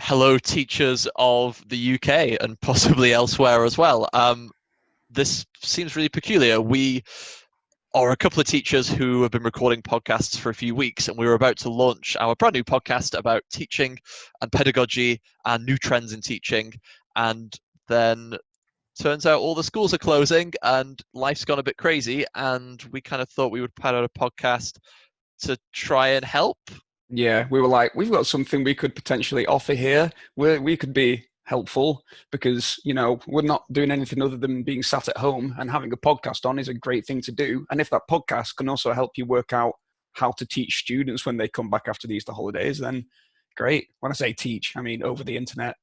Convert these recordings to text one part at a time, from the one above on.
hello, teachers of the UK and possibly elsewhere as well. This seems really peculiar. We are a couple of teachers who have been recording podcasts for a few weeks, and we were about to launch our brand new podcast about teaching and pedagogy and new trends in teaching. And then turns out all the schools are closing and life's gone a bit crazy. And we kind of thought we would put out a podcast to try and help. Yeah, we were like, we've got something we could potentially offer here. We could be helpful because, we're not doing anything other than being sat at home, and having a podcast on is a great thing to do. And if that podcast can also help you work out how to teach students when they come back after the Easter holidays, then great. When I say teach, I mean over the internet,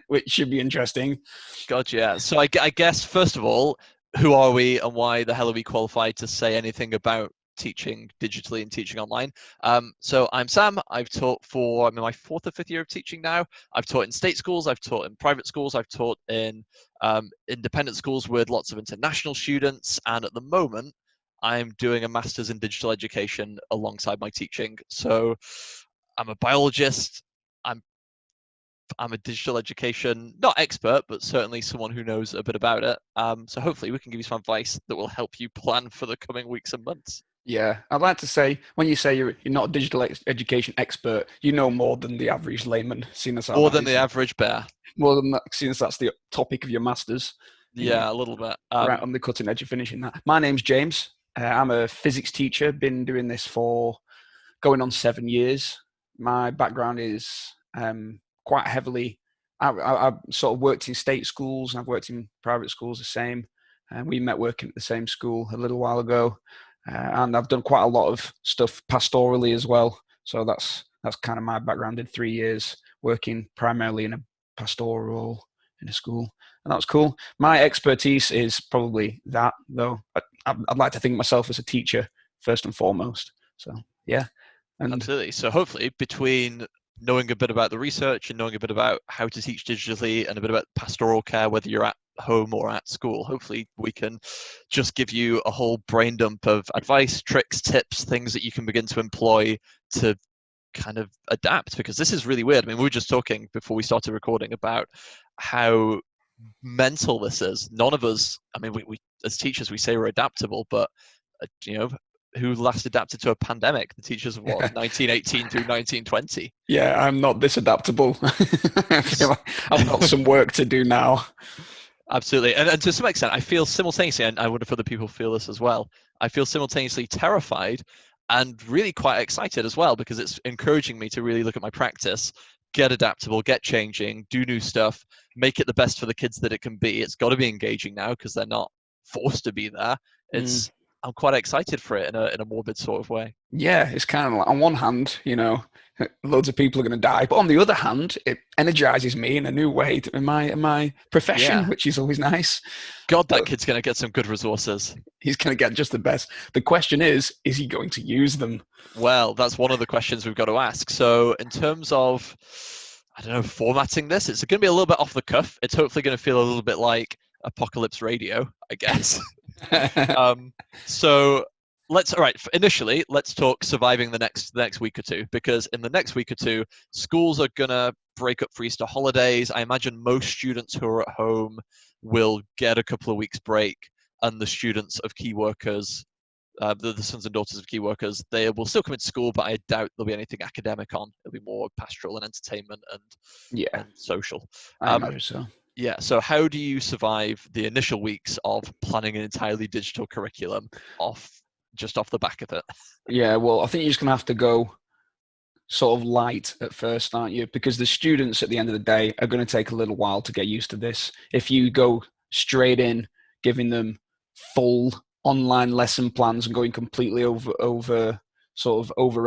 which should be interesting. God, yeah. So I guess, first of all, who are we and why the hell are we qualified to say anything about teaching digitally and teaching online? So I'm Sam. I'm in my fourth or fifth year of teaching now. I've taught in state schools, I've taught in private schools, I've taught in independent schools with lots of international students, and at the moment I'm doing a master's in digital education alongside my teaching. So I'm a biologist. I'm a digital education, not expert, but certainly someone who knows a bit about it. So hopefully we can give you some advice that will help you plan for the coming weeks and months. Yeah, I'd like to say, when you say you're not a digital education expert, you know more than the average layman, seeing as how More that than is, the average bear. more than that, seeing as that's the topic of your masters. Yeah, a little bit. Right on the cutting edge of finishing that. My name's James. I'm a physics teacher. Been doing this for going on 7 years. My background is quite heavily. I've sort of worked in state schools and I've worked in private schools the same. And we met working at the same school a little while ago. And I've done quite a lot of stuff pastorally as well. So that's kind of my background. Did 3 years working primarily in a pastoral role in a school, and that was cool. My expertise is probably that, though. I'd like to think of myself as a teacher first and foremost. So yeah, and absolutely. So hopefully, between knowing a bit about the research and knowing a bit about how to teach digitally and a bit about pastoral care, whether you're at home or at school, hopefully we can just give you a whole brain dump of advice, tricks, tips, things that you can begin to employ to kind of adapt, because this is really weird. I mean, we were just talking before we started recording about how mental this is. None of us, I mean, we as teachers, we say we're adaptable, but who last adapted to a pandemic? The teachers of what, 1918 through 1920? Yeah, I'm not this adaptable. I feel like I've got some work to do now. Absolutely. And to some extent, I feel simultaneously, and I wonder if other people feel this as well, I feel simultaneously terrified and really quite excited as well, because it's encouraging me to really look at my practice, get adaptable, get changing, do new stuff, make it the best for the kids that it can be. It's got to be engaging now because they're not forced to be there. I'm quite excited for it in a morbid sort of way. Yeah, it's kind of like, on one hand, loads of people are going to die, but on the other hand, it energizes me in a new way in my profession, which is always nice. God, that kid's going to get some good resources. He's going to get just the best. The question is he going to use them? Well, that's one of the questions we've got to ask. So in terms of, I don't know, formatting this, it's going to be a little bit off the cuff. It's hopefully going to feel a little bit like Apocalypse Radio, I guess. So initially, let's talk surviving the next week or two, because in the next week or two, schools are going to break up for Easter holidays. I imagine most students who are at home will get a couple of weeks break, and the students of key workers, the sons and daughters of key workers, they will still come into school, but I doubt there'll be anything academic on. It'll be more pastoral and entertainment and social. I imagine so. Yeah, so how do you survive the initial weeks of planning an entirely digital curriculum off the back of it? Yeah, well, I think you're just going to have to go sort of light at first, aren't you? Because the students at the end of the day are going to take a little while to get used to this. If you go straight in, giving them full online lesson plans and going completely over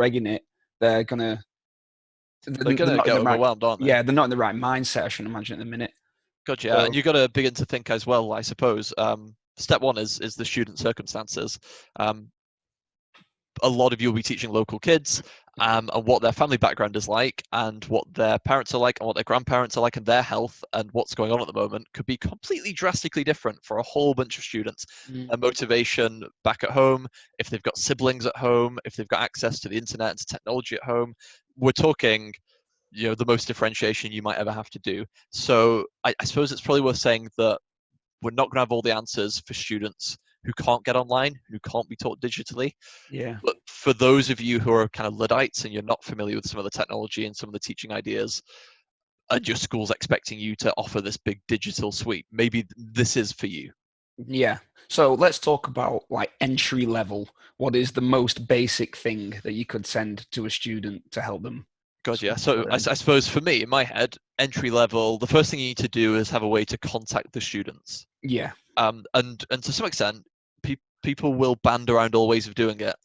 egging it, they're going to get overwhelmed, aren't they? Yeah, they're not in the right mindset, I should imagine, at the minute. Gotcha. So, and you've got to begin to think as well, I suppose. Step one is the student circumstances. A lot of you will be teaching local kids, and what their family background is like, and what their parents are like, and what their grandparents are like, and their health, and what's going on at the moment could be completely drastically different for a whole bunch of students. Their motivation back at home, if they've got siblings at home, if they've got access to the internet and to technology at home, we're talking the most differentiation you might ever have to do. So I suppose it's probably worth saying that we're not going to have all the answers for students who can't get online, who can't be taught digitally. Yeah. But for those of you who are kind of Luddites and you're not familiar with some of the technology and some of the teaching ideas, and your school's expecting you to offer this big digital suite, maybe this is for you. Yeah. So let's talk about like entry level. What is the most basic thing that you could send to a student to help them God, yeah. sort So of I learn? suppose for me, in my head, entry level, the first thing you need to do is have a way to contact the students. Yeah. And to some extent, people will band around all ways of doing it.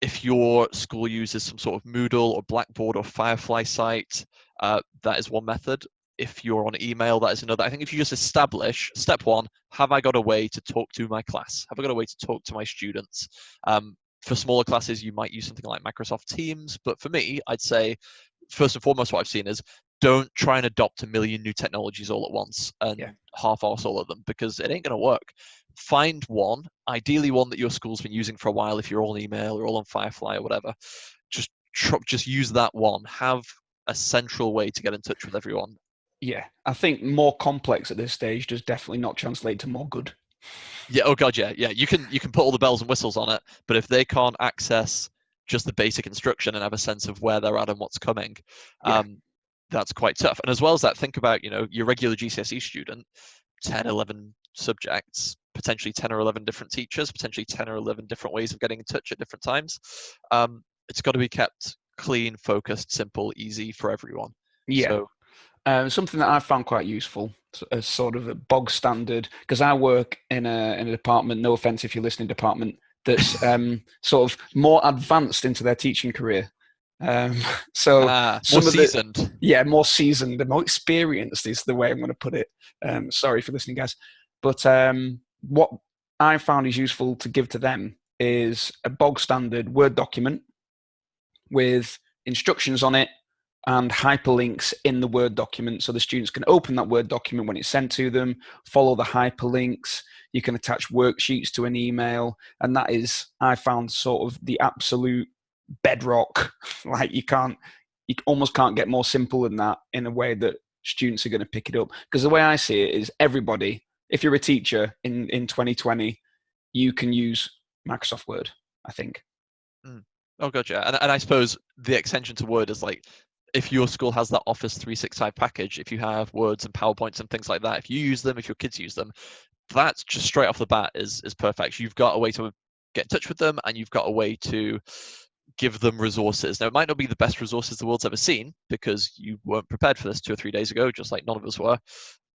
If your school uses some sort of Moodle or Blackboard or Firefly site, that is one method. If you're on email, that is another. I think if you just establish step one, have I got a way to talk to my class? Have I got a way to talk to my students? For smaller classes, you might use something like Microsoft Teams, but for me, I'd say first and foremost, what I've seen is don't try and adopt a million new technologies all at once Yeah. and half-arse all of them, because it ain't going to work. Find one, ideally one that your school's been using for a while. If you're all on email or all on Firefly or whatever, just use that one. Have a central way to get in touch with everyone. Yeah. I think more complex at this stage does definitely not translate to more good. Yeah. Oh god. Yeah. Yeah. You can put all the bells and whistles on it, but if they can't access just the basic instruction and have a sense of where they're at and what's coming, Yeah. that's quite tough. And as well as that, think about your regular GCSE student, 10, 11 subjects, potentially 10 or 11 different teachers, potentially 10 or 11 different ways of getting in touch at different times. It's got to be kept clean, focused, simple, easy for everyone. Yeah. So Something that I found quite useful as sort of a bog standard, because I work in a department, no offense if you're listening, department that's sort of more advanced into their teaching career. Um, so more some of the, seasoned. yeah, more seasoned and more experienced is the way I'm going to put it. Sorry for listening, guys. But what I found is useful to give to them is a bog standard Word document with instructions on it and hyperlinks in the Word document so the students can open that Word document when it's sent to them, follow the hyperlinks. You can attach worksheets to an email. And that is, I found, sort of the absolute bedrock. Like you almost can't get more simple than that in a way that students are going to pick it up. Because the way I see it is everybody, if you're a teacher in 2020, you can use Microsoft Word, I think. Mm. Oh, gotcha. And I suppose the extension to Word is like, if your school has that Office 365 package, if you have Words and PowerPoints and things like that, if you use them, if your kids use them, that's just straight off the bat is perfect. You've got a way to get in touch with them, and you've got a way to give them resources. Now, it might not be the best resources the world's ever seen because you weren't prepared for this 2 or 3 days ago, just like none of us were,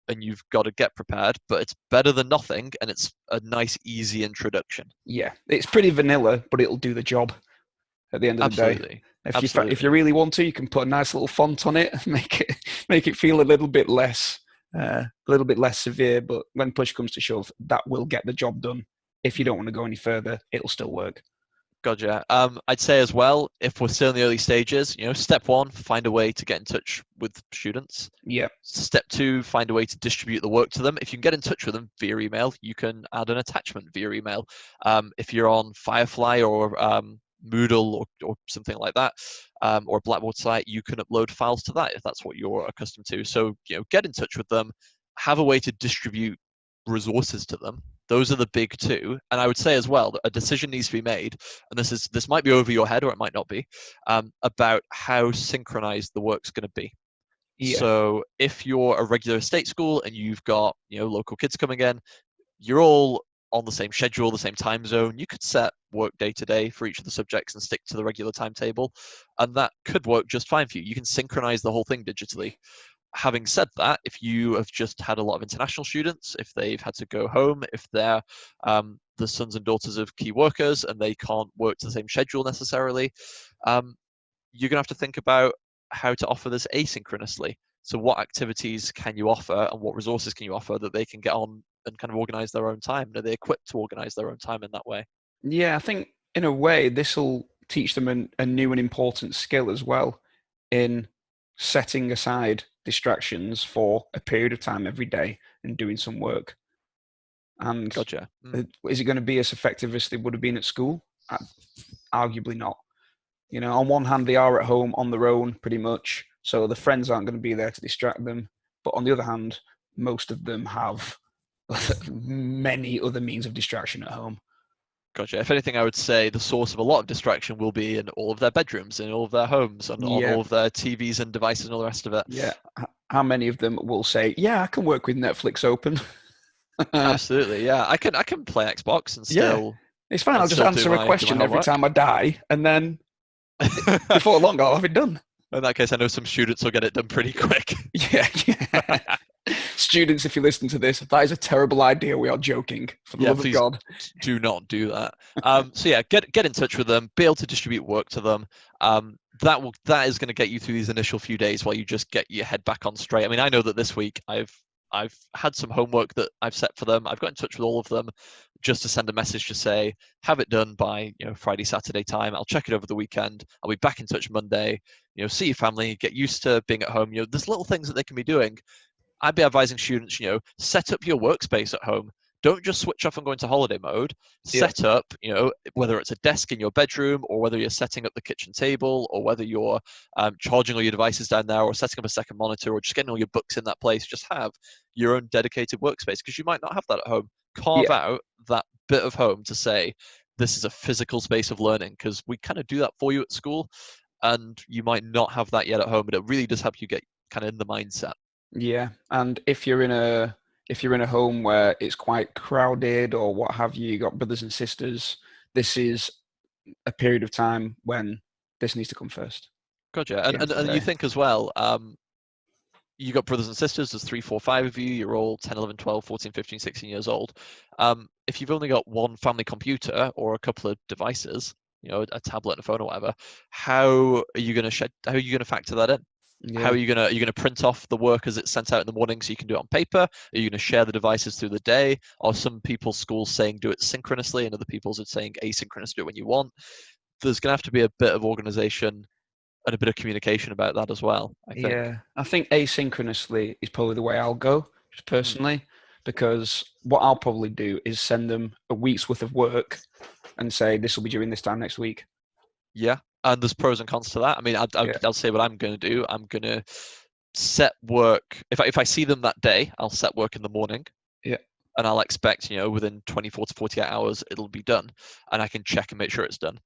and you've got to get prepared, but it's better than nothing, and it's a nice, easy introduction. Yeah, it's pretty vanilla, but it'll do the job at the end of the day. Absolutely. If you Absolutely. really want to, you can put a nice little font on it and make it feel a little bit less severe. But when push comes to shove, that will get the job done. If you don't want to go any further, it'll still work. Gotcha. I'd say as well, if we're still in the early stages, step one, find a way to get in touch with students. Yeah, Step two, find a way to distribute the work to them. If you can get in touch with them via email, you can add an attachment via email. If you're on Firefly or Moodle or something like that, or a Blackboard site, you can upload files to that if that's what you're accustomed to. So, get in touch with them, have a way to distribute resources to them. Those are the big two. And I would say as well that a decision needs to be made, and this might be over your head or it might not be, about how synchronized the work's going to be. yeah, So if you're a regular state school and you've got local kids coming in, you're all on the same schedule, the same time zone. You could set work day to day for each of the subjects and stick to the regular timetable, and that could work just fine for you. You can synchronize the whole thing digitally. Having said that, if you have just had a lot of international students, if they've had to go home, if they're the sons and daughters of key workers and they can't work to the same schedule necessarily, you're going to have to think about how to offer this asynchronously. So what activities can you offer and what resources can you offer that they can get on and kind of organize their own time? Are they equipped to organize their own time in that way? yeah. I think in a way this will teach them a new and important skill as well in setting aside distractions for a period of time every day and doing some work. And Gotcha. is it going to be as effective as they would have been at school? Arguably not. On one hand, they are at home on their own pretty much, so the friends aren't going to be there to distract them. But on the other hand, most of them have many other means of distraction at home. Gotcha. If anything, I would say the source of a lot of distraction will be in all of their bedrooms, in all of their homes, and on Yeah, all of their TVs and devices and all the rest of it. yeah. How many of them will say, "Yeah, I can work with Netflix open"? Absolutely, yeah. I can play Xbox Yeah, it's fine. I'll just do answer a my question every homework. time I die, and then before long, I'll have it done. In that case, I know some students will get it done pretty quick. Yeah, yeah. Students, if you listen to this, that is a terrible idea. We are joking. For the Yeah, love of please God. do not do that. So yeah, get in touch with them, be able to distribute work to them. That is going to get you through these initial few days while you just get your head back on straight. I mean, I know that this week I've had some homework that I've set for them. I've got in touch with all of them just to send a message to say have it done by Friday, Saturday time. I'll check it over the weekend. I'll be back in touch Monday. See your family, get used to being at home. There's little things that they can be doing. I'd be advising students, set up your workspace at home. Don't just switch off and go into holiday mode. Yeah, Set up, whether it's a desk in your bedroom or whether you're setting up the kitchen table or whether you're charging all your devices down there or setting up a second monitor or just getting all your books in that place. Just have your own dedicated workspace because you might not have that at home. Carve yeah, out that bit of home to say, this is a physical space of learning because we kind of do that for you at school and you might not have that yet at home, but it really does help you get kind of in the mindset. yeah. And if you're in a home where it's quite crowded or what have you, you got brothers and sisters. This is a period of time when this needs to come first. Gotcha. At the And, end and of the and you day. think as well, you got brothers and sisters, there's 3, 4, 5 of you, you're all 10, 11, 12, 14, 15, 16 years old. If you've only got one family computer or a couple of devices, a tablet and a phone or whatever, how are you going to factor that in? How Yeah, are you gonna print off the work as it's sent out in the morning so you can do it on paper? Are you going to share the devices through the day? Or some people's schools saying do it synchronously and other people's are saying asynchronous, do it when you want? There's going to have to be a bit of organization and a bit of communication about that as well, I think. yeah. I think asynchronously is probably the way I'll go, just Mm. personally, because what I'll probably do is send them a week's worth of work and say this will be during this time next week. Yeah, and there's pros and cons to that. I mean, Yeah, I'll say what I'm going to do. I'm going to set work. If I see them that day, I'll set work in the morning, yeah, and I'll expect within 24 to 48 hours it'll be done, and I can check and make sure it's done.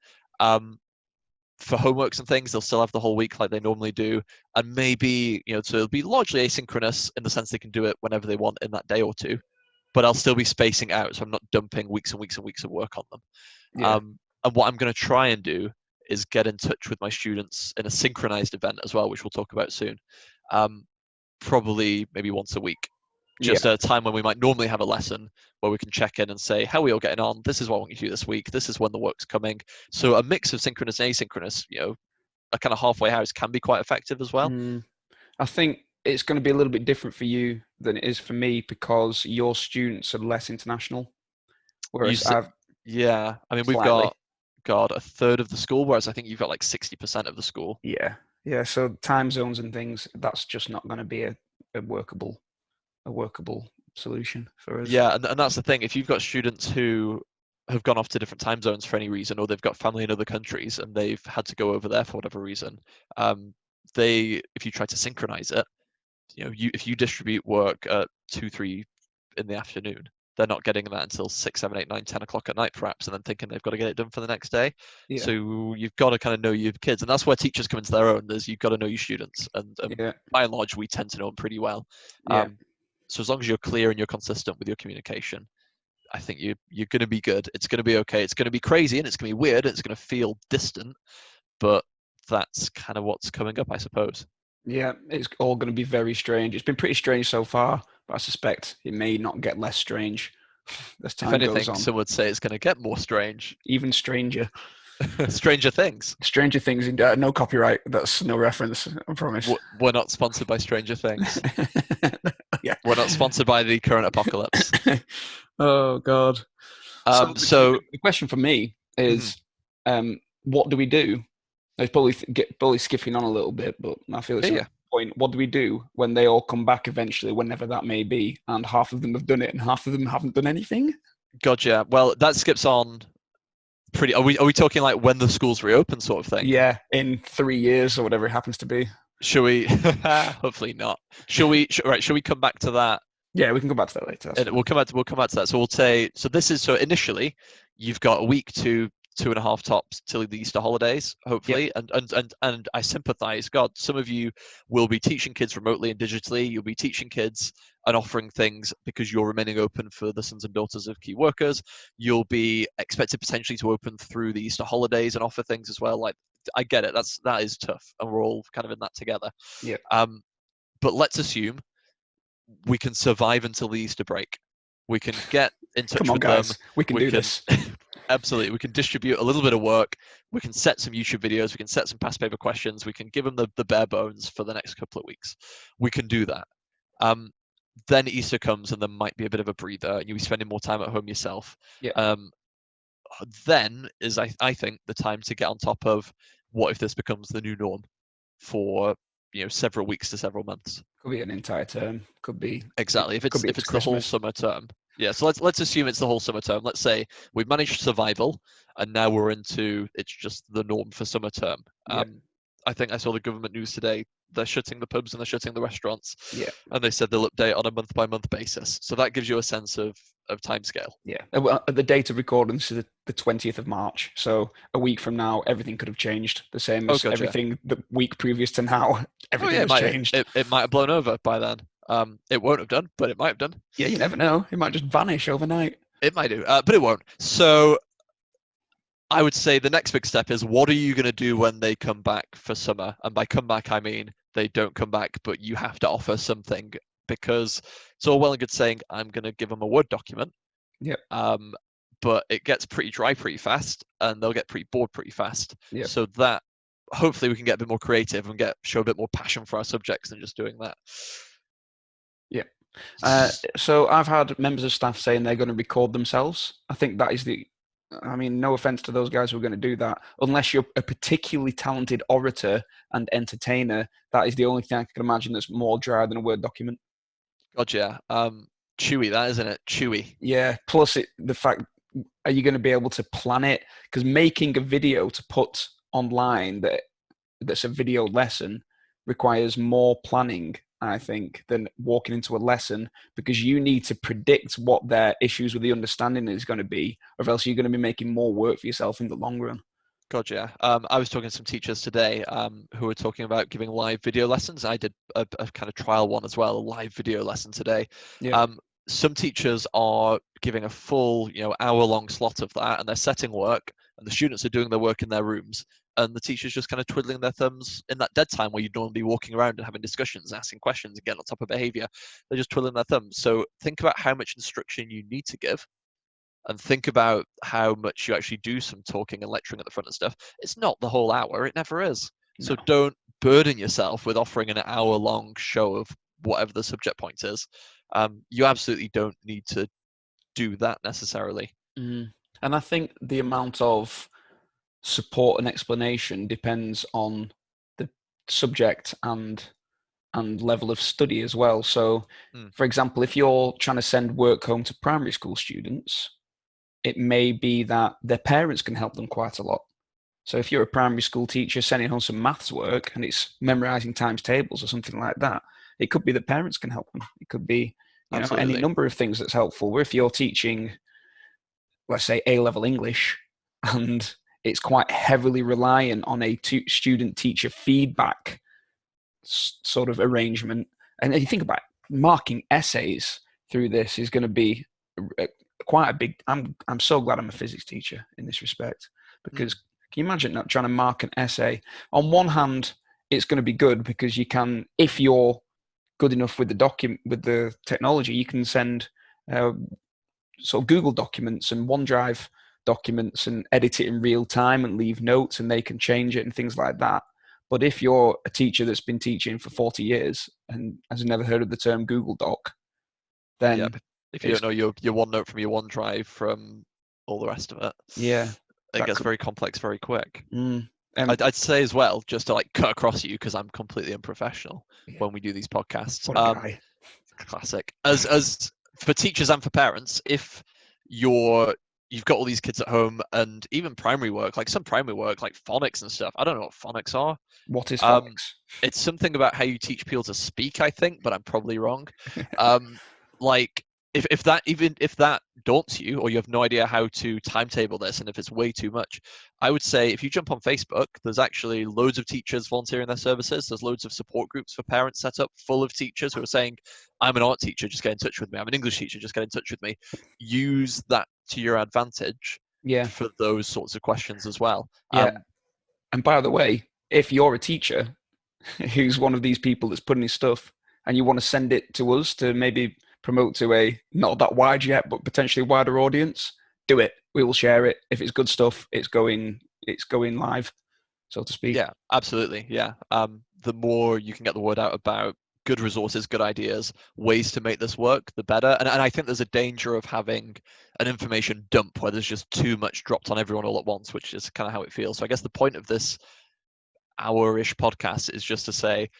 For homeworks and things, they'll still have the whole week like they normally do, and maybe so it'll be largely asynchronous in the sense they can do it whenever they want in that day or two. But I'll still be spacing out, so I'm not dumping weeks and weeks and weeks of work on them. yeah, And what I'm going to try and do is get in touch with my students in a synchronized event as well, which we'll talk about soon. Um, Probably maybe once a week, yeah, just at a time when we might normally have a lesson where we can check in and say, how are we all getting on? This is what I want you to do this week. This is when the work's coming. So a mix of synchronous and asynchronous, a kind of halfway house can be quite effective as well. Mm, I think it's going to be a little bit different for you than it is for me because your students are less international, You, whereas I've yeah, I mean, we've slightly. got God a third of the school, whereas I think you've got like 60% of the school. Yeah, yeah. So time zones and things, that's just not going to be a workable a workable solution for us. Yeah, and that's the thing. If you've got students who have gone off to different time zones for any reason, or they've got family in other countries and they've had to go over there for whatever reason, if you try to synchronize it, if you distribute work at 2, 3 in the afternoon, they're not getting that until 6, 7, 8, 9, 10 o'clock at night, perhaps, and then thinking they've got to get it done for the next day. Yeah, So you've got to kind of know your kids, and that's where teachers come into their own. There's you've got to know your students, and yeah, by and large, we tend to know them pretty well. yeah, Um, so as long as you're clear and you're consistent with your communication, I think you're going to be good. It's going to be okay. It's going to be crazy and it's going to be weird. And it's going to feel distant, but that's kind of what's coming up, I suppose. yeah. It's all going to be very strange. It's been pretty strange so far, but I suspect it may not get less strange as If time goes anything, on. some would say it's going to get more strange. Even stranger. Stranger Things. Stranger Things. No copyright. That's no reference. I promise. We're not sponsored by Stranger Things. Yeah. We're not sponsored by the current apocalypse. Oh God. So So the question for me mhm. is, what do we do? It's probably probably skipping on a little bit, but I feel it's Yeah, a yeah, point. What do we do when they all come back eventually, whenever that may be, and half of them have done it and half of them haven't done anything? gotcha. Well, that skips on pretty. Are we talking like when the schools reopen, sort of thing? Yeah, in 3 years or whatever it happens to be. Shall we? Hopefully not. Shall we come back to that? Yeah, we can go back to that later. That's And fine. we'll come back to that. So we'll say so. This is so initially, you've got a week to 2.5 tops till the Easter holidays, Yep. hopefully. And I sympathise. God, some of you will be teaching kids remotely and digitally. You'll be teaching kids and offering things because you're remaining open for the sons and daughters of key workers. You'll be expected potentially to open through the Easter holidays and offer things as well. Like, I get it. That is tough, and we're all kind of in that together. Yep. But let's assume we can survive until the Easter break. We can get in Come touch on, with them. guys. We can We do can this. absolutely. We can distribute a little bit of work. We can set some YouTube videos. We can set some past paper questions. We can give them the bare bones for the next couple of weeks. We can do that. Then Easter comes and there might be a bit of a breather, and you'll be spending more time at home yourself. Yeah. Then is I think the time to get on top of what if this becomes the new norm for several weeks to several months. Could be an entire term. Could be. Exactly. If Could it's be up if to it's the whole Christmas. summer term. Yeah, so let's assume it's the whole summer term. Let's say we've managed survival and now we're into it's just the norm for summer term. Yeah. I think I saw the government news today. They're shutting the pubs and they're shutting the restaurants. Yeah. And they said they'll update on a month by month basis. So that gives you a sense of timescale. Yeah. Well, the date of recording this is the 20th of March. So a week from now, everything could have changed. The same Oh, as gotcha. everything the week previous to now, Oh everything yeah, has changed. it might have blown over by then. It won't have done, but it might have done. Yeah, you never know. It might just vanish overnight. It might do, but it won't. So I would say the next big step is what are you going to do when they come back for summer? And by come back, I mean they don't come back, but you have to offer something because it's all well and good saying I'm going to give them a Word document. Yep. But it gets pretty dry pretty fast, and they'll get pretty bored pretty fast. Yep. So that hopefully we can get a bit more creative and show a bit more passion for our subjects than just doing that. Yeah. So I've had members of staff saying they're going to record themselves. I think that is I mean, no offense to those guys who are going to do that. Unless you're a particularly talented orator and entertainer, that is the only thing I can imagine that's more dry than a Word document. God, yeah. Chewy, that isn't it? Chewy. Yeah. Plus, the fact, are you going to be able to plan it? Because making a video to put online that's a video lesson requires more planning, I think, than walking into a lesson, because you need to predict what their issues with the understanding is going to be, or else you're going to be making more work for yourself in the long run. God, yeah. I was talking to some teachers today who were talking about giving live video lessons. I did a kind of trial one as well, a live video lesson today. Yeah. Some teachers are giving a full, hour-long slot of that, and they're setting work, and the students are doing their work in their rooms, and the teacher's just kind of twiddling their thumbs in that dead time where you'd normally be walking around and having discussions, asking questions, and getting on top of behavior. They're just twiddling their thumbs. So think about how much instruction you need to give, and think about how much you actually do some talking and lecturing at the front and stuff. It's not the whole hour. It never is. So No. don't burden yourself with offering an hour-long show of whatever the subject point is. You absolutely don't need to do that necessarily. And I think the amount of support and explanation depends on the subject and level of study as well. So, for example, if you're trying to send work home to primary school students, it may be that their parents can help them quite a lot. So if you're a primary school teacher sending home some maths work and it's memorizing times tables or something like that, it could be that parents can help them. It could be, any number of things that's helpful. Where if you're teaching, let's say, A-level English, and it's quite heavily reliant on a student-teacher feedback sort of arrangement, and you think about it, marking essays through this is going to be quite a big. I'm so glad I'm a physics teacher in this respect, because can you imagine not trying to mark an essay? On one hand, it's going to be good because you can, if you're good enough with the technology, you can send sort of Google documents and OneDrive documents and edit it in real time and leave notes, and they can change it and things like that. But if you're a teacher that's been teaching for 40 years and has never heard of the term Google Doc, then if you don't know your OneNote from your OneDrive from all the rest of it, it gets very complex very quick. I'd say as well, just to cut across you because I'm completely unprofessional when we do these podcasts. Classic. As for teachers and for parents, if you're you've got all these kids at home, and even primary work, like some primary work, like phonics and stuff. I don't know what phonics are. What is Um, phonics? it's something about how you teach people to speak, I think, but I'm probably wrong. Um, like if that daunts you, or you have no idea how to timetable this, and if it's way too much, I would say if you jump on Facebook, there's actually loads of teachers volunteering their services. There's loads of support groups for parents set up, full of teachers who are saying, "I'm an art teacher, just get in touch with me. I'm an English teacher, just get in touch with me." Use that to your advantage Yeah, for those sorts of questions as well. yeah. And by the way, if you're a teacher who's one of these people that's putting his stuff and you want to send it to us to maybe promote to a not that wide yet, but potentially wider audience, do it. We will share it. If it's good stuff, it's going live, so to speak. Yeah, absolutely. Yeah. The more you can get the word out about good resources, good ideas, ways to make this work, the better. And I think there's a danger of having an information dump where there's just too much dropped on everyone all at once, which is kind of how it feels. So I guess the point of this hour-ish podcast is just to say,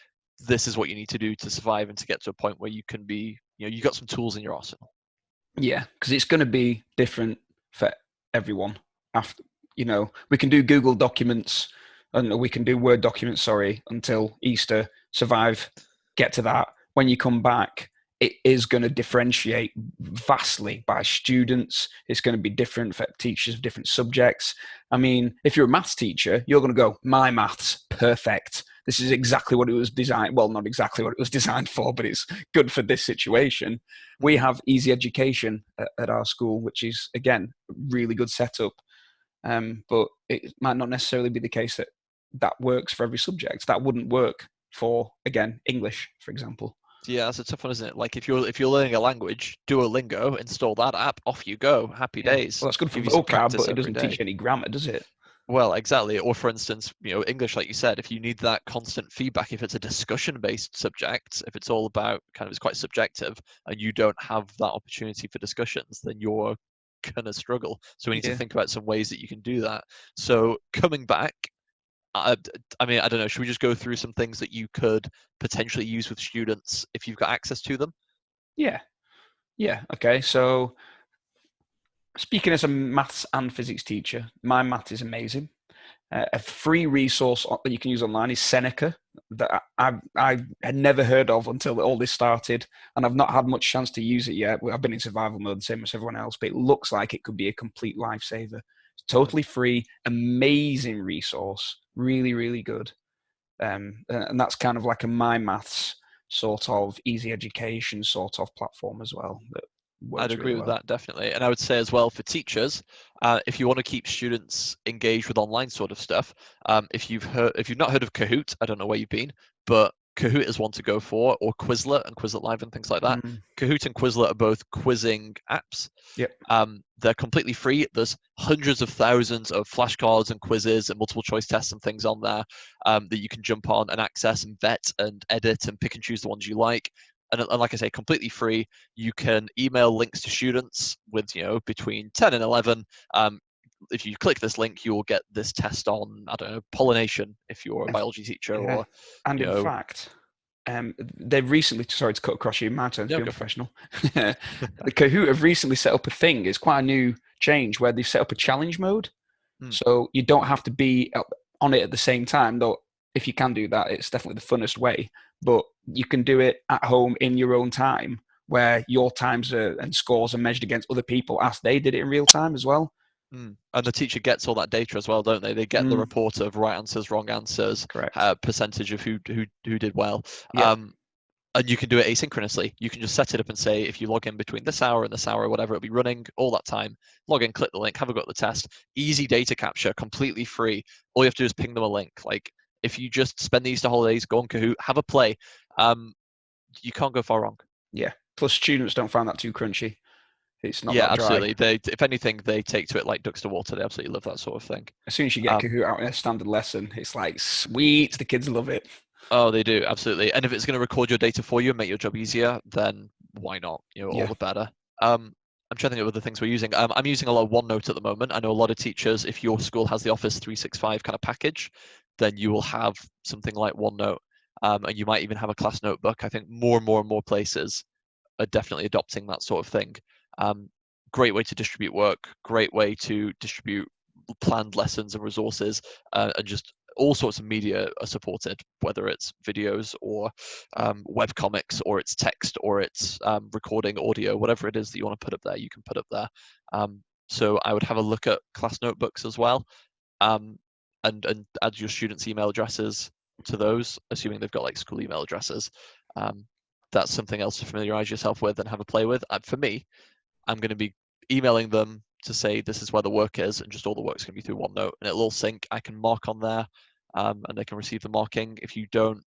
this is what you need to do to survive and to get to a point where you can be, you got some tools in your arsenal. Yeah, because it's going to be different for everyone. After we can do Google documents and we can do Word documents. Sorry, until Easter. Survive, get to that. When you come back, it is going to differentiate vastly by students. It's going to be different for teachers of different subjects. I mean, if you're a maths teacher, you're going to go, my maths, perfect. This is exactly what it was designed. Well, not exactly what it was designed for, but it's good for this situation. We have easy education at our school, which is, again, really good setup. But it might not necessarily be the case that that works for every subject. That wouldn't work for, again, English, for example. Yeah, that's a tough one, isn't it? Like if you're learning a language, Duolingo, install that app, off you go, happy Yeah. days. Well, that's good for Give you some vocab, practice but it every doesn't teach day. any grammar, does it? Well, exactly. Or for instance, English, like you said, if you need that constant feedback, if it's a discussion-based subject, if it's all about it's quite subjective, and you don't have that opportunity for discussions, then you're gonna struggle. So we need to Yeah. think about some ways that you can do that. So coming back, I mean, I don't know. Should we just go through some things that you could potentially use with students if you've got access to them? Yeah. Yeah. Okay. So speaking as a maths and physics teacher, my math is amazing. A free resource that you can use online is Seneca, that I had never heard of until all this started, and I've not had much chance to use it yet. I've been in survival mode, same as everyone else, but it looks like it could be a complete lifesaver. It's Mm. totally free, amazing resource, really, really good. And that's kind of like a my maths sort of easy education sort of platform as well that I'd works agree really with well. that definitely, and I would say as well for teachers, if you want to keep students engaged with online sort of stuff, if you've not heard of Kahoot, I don't know where you've been, but Kahoot is one to go for, or Quizlet and Quizlet Live and things like that. Mm, Kahoot and Quizlet are both quizzing apps. yep. They're completely free. There's hundreds of thousands of flashcards and quizzes and multiple choice tests and things on there that you can jump on and access and vet and edit and pick and choose the ones you like. And like I say, completely free. You can email links to students with between 10 and 11. If you click this link, you will get this test on, I don't know, pollination if you're a biology teacher, Yeah. or And you in know fact, they've recently, sorry to cut across you, my turn to no, be go for it. unprofessional. The Kahoot have recently set up a thing, it's quite a new change where they've set up a challenge mode. Mm. So you don't have to be on it at the same time, though if you can do that, it's definitely the funnest way. But you can do it at home in your own time, where your times and scores are measured against other people as they did it in real time as well. Mm. And the teacher gets all that data as well, don't they? They get the Mm, report of right answers, wrong answers, correct. percentage of who did well. Yep. And you can do it asynchronously. You can just set it up and say, if you log in between this hour and this hour, or whatever, it'll be running all that time. Log in, click the link, have a go at the test. Easy data capture, completely free. All you have to do is ping them a link. Like if you just spend the Easter holidays, go on Kahoot, have a play. You can't go far wrong. Yeah. Plus, students don't find that too crunchy. It's not Yeah, that dry. absolutely. They, if anything, they take to it like ducks to water. They absolutely love that sort of thing. As soon as you get Um, Kahoot out in a standard lesson, it's like sweet. The kids love it. Oh, they do, absolutely. And if it's going to record your data for you and make your job easier, then why not? All Yeah. the better. I'm trying to think of other things we're using. I'm using a lot of OneNote at the moment. I know a lot of teachers, if your school has the Office 365 kind of package, then you will have something like OneNote. And you might even have a class notebook. I think more and more and more places are definitely adopting that sort of thing. Um, great way to distribute work, great way to distribute planned lessons and resources, and just all sorts of media are supported, whether it's videos or web comics, or it's text, or it's recording audio, whatever it is that you want to put up there, you can put up there. So I would have a look at class notebooks as well, and add your students' email addresses to those, assuming they've got like school email addresses. That's something else to familiarize yourself with and have a play with. For me, I'm going to be emailing them to say this is where the work is, and just all the work's going to be through OneNote, and it'll all sync. I can mark on there, and they can receive the marking. If you don't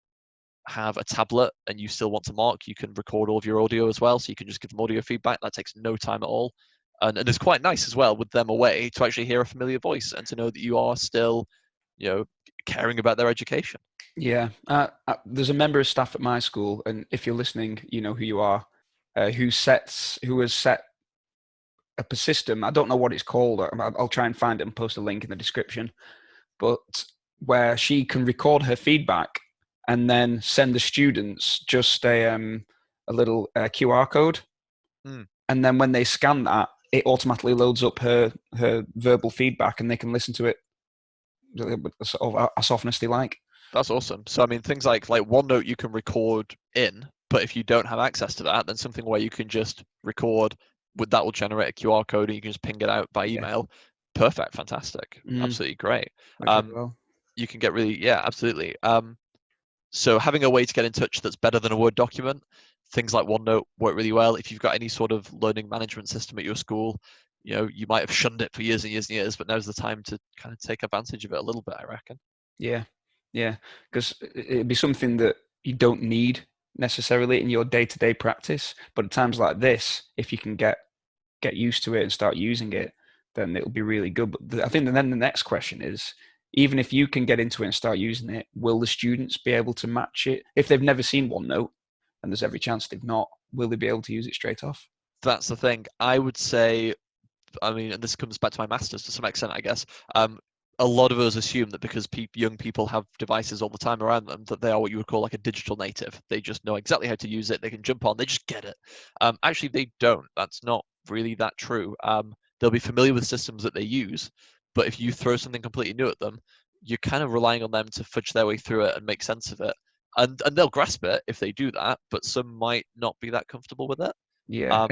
have a tablet and you still want to mark, you can record all of your audio as well, so you can just give them audio feedback. That takes no time at all, and it's quite nice as well with them away to actually hear a familiar voice and to know that you are still, caring about their education. Yeah, there's a member of staff at my school, and if you're listening, you know who you are, who has set up a system. I don't know what it's called. I'll try and find it and post a link in the description. But where she can record her feedback and then send the students just a little QR code, and then when they scan that, it automatically loads up her verbal feedback, and they can listen to it sort of as often as they like. That's awesome. So I mean, things like OneNote you can record in, but if you don't have access to that, then something where you can just record, that will generate a QR code and you can just ping it out by email. Yeah. Perfect, fantastic, absolutely great. Well. You can get really, yeah, absolutely. So having a way to get in touch that's better than a Word document, things like OneNote work really well. If you've got any sort of learning management system at your school, you might have shunned it for years and years and years, but now's the time to kind of take advantage of it a little bit, I reckon. Yeah, because it'd be something that you don't need necessarily in your day-to-day practice, but at times like this, if you can get used to it and start using it, then it'll be really good. But I think then the next question is, even if you can get into it and start using it, will the students be able to match it? If they've never seen OneNote, and there's every chance they've not, will they be able to use it straight off? That's the thing. I would say, I mean, and this comes back to my master's to some extent, I guess. A lot of us assume that because young people have devices all the time around them, that they are what you would call like a digital native. They just know exactly how to use it. They can jump on. They just get it. Actually, they don't. That's not really that true. They'll be familiar with systems that they use, but if you throw something completely new at them, you're kind of relying on them to fudge their way through it and make sense of it. And they'll grasp it if they do that, but some might not be that comfortable with it. Yeah,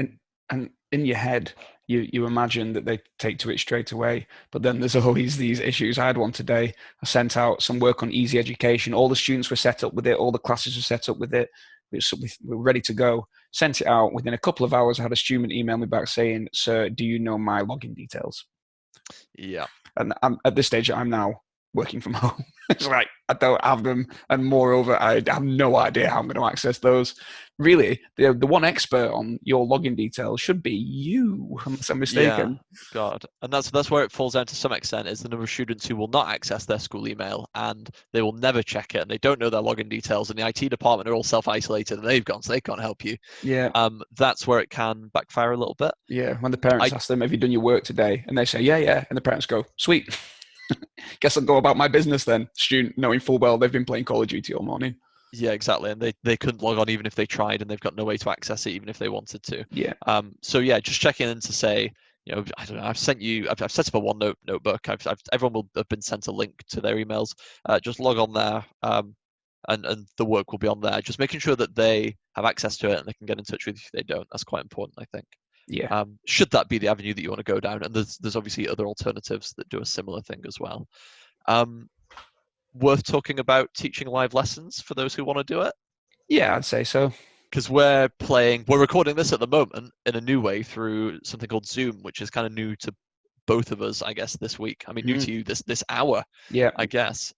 and in your head, you imagine that they take to it straight away, but then there's always these issues. I had one today. I sent out some work on easy education. All the students were set up with it. All the classes were set up with it. We were ready to go. Sent it out. Within a couple of hours, I had a student email me back saying, "Sir, do you know my login details?" Yeah. And at this stage, I'm now working from home. It's like, I don't have them. And moreover, I have no idea how I'm going to access those. Really, the one expert on your login details should be you, unless I'm mistaken. Yeah, God. And that's where it falls down to some extent, is the number of students who will not access their school email and they will never check it and they don't know their login details, and the IT department are all self-isolated and they've gone, so they can't help you. Yeah. That's where it can backfire a little bit. Yeah, when the parents ask them, have you done your work today? And they say, yeah. And the parents go, sweet. Guess I'll go about my business then. Student knowing full well they've been playing Call of Duty all morning. Yeah, exactly. And they couldn't log on even if they tried, and they've got no way to access it even if they wanted to. Yeah. So yeah, just checking in to say, I don't know, I've set up a OneNote notebook. Everyone will have been sent a link to their emails. Just log on there, and the work will be on there. Just making sure that they have access to it and they can get in touch with you if they don't. That's quite important, I think. Yeah. Should that be the avenue that you want to go down, and there's obviously other alternatives that do a similar thing as well. Worth talking about teaching live lessons for those who want to do it? Yeah, I'd say so. Because we're recording this at the moment in a new way through something called Zoom, which is kind of new to both of us, I guess, this week. I mean, new to you this hour, yeah, I guess.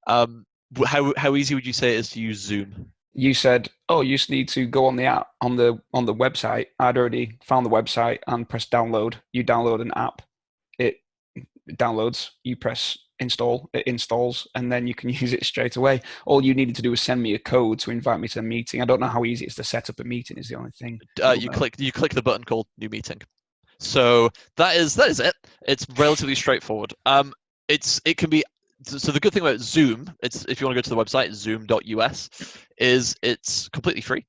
How easy would you say it is to use Zoom? You said, oh, you just need to go on the app, on the website. I'd already found the website and press download. You download an app, it downloads, you press install, it installs, and then you can use it straight away. All you needed to do was send me a code to invite me to a meeting. I don't know how easy it is to set up a meeting, is the only thing. You click the button called New Meeting. So that is it. It's relatively straightforward. It can be. So the good thing about Zoom, if you want to go to the website, zoom.us, is it's completely free.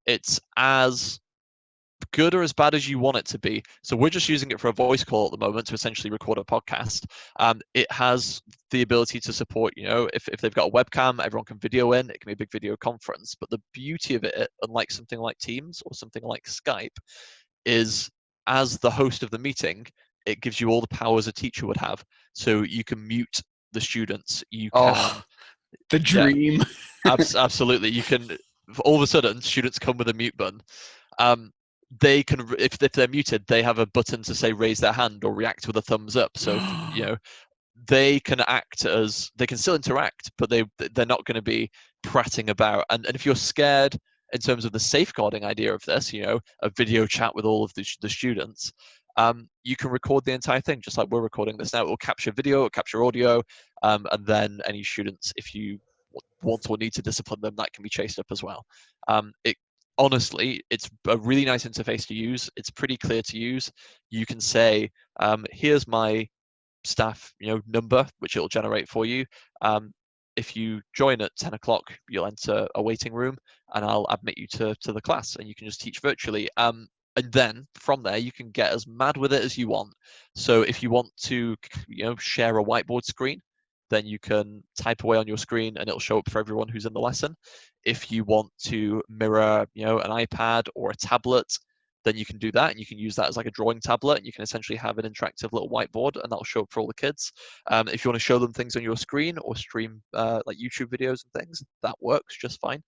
It's as good or as bad as you want it to be. So we're just using it for a voice call at the moment to essentially record a podcast. It has the ability to support, if they've got a webcam, everyone can video in. It can be a big video conference. But the beauty of it, unlike something like Teams or something like Skype, is as the host of the meeting, it gives you all the powers a teacher would have. So you can mute the students. You can, Oh, the yeah, dream. absolutely. You can. All of a sudden, students come with a mute button. They can, if they're muted, they have a button to say raise their hand or react with a thumbs up. So they can act as, they can still interact, but they're not going to be prattling about. And if you're scared in terms of the safeguarding idea of this, a video chat with all of the students, you can record the entire thing just like we're recording this now. It will capture video, it will capture audio, and then any students, if you want or need to discipline them, that can be chased up as well. It honestly, it's a really nice interface to use. It's pretty clear to use. You can say, here's my staff number, which it'll generate for you. If you join at 10 o'clock, you'll enter a waiting room and I'll admit you to the class, and you can just teach virtually. And then from there, you can get as mad with it as you want. So if you want to share a whiteboard screen, then you can type away on your screen and it'll show up for everyone who's in the lesson. If you want to mirror an iPad or a tablet, then you can do that, and you can use that as like a drawing tablet, and you can essentially have an interactive little whiteboard, and that'll show up for all the kids. If you want to show them things on your screen or stream like YouTube videos and things, that works just fine.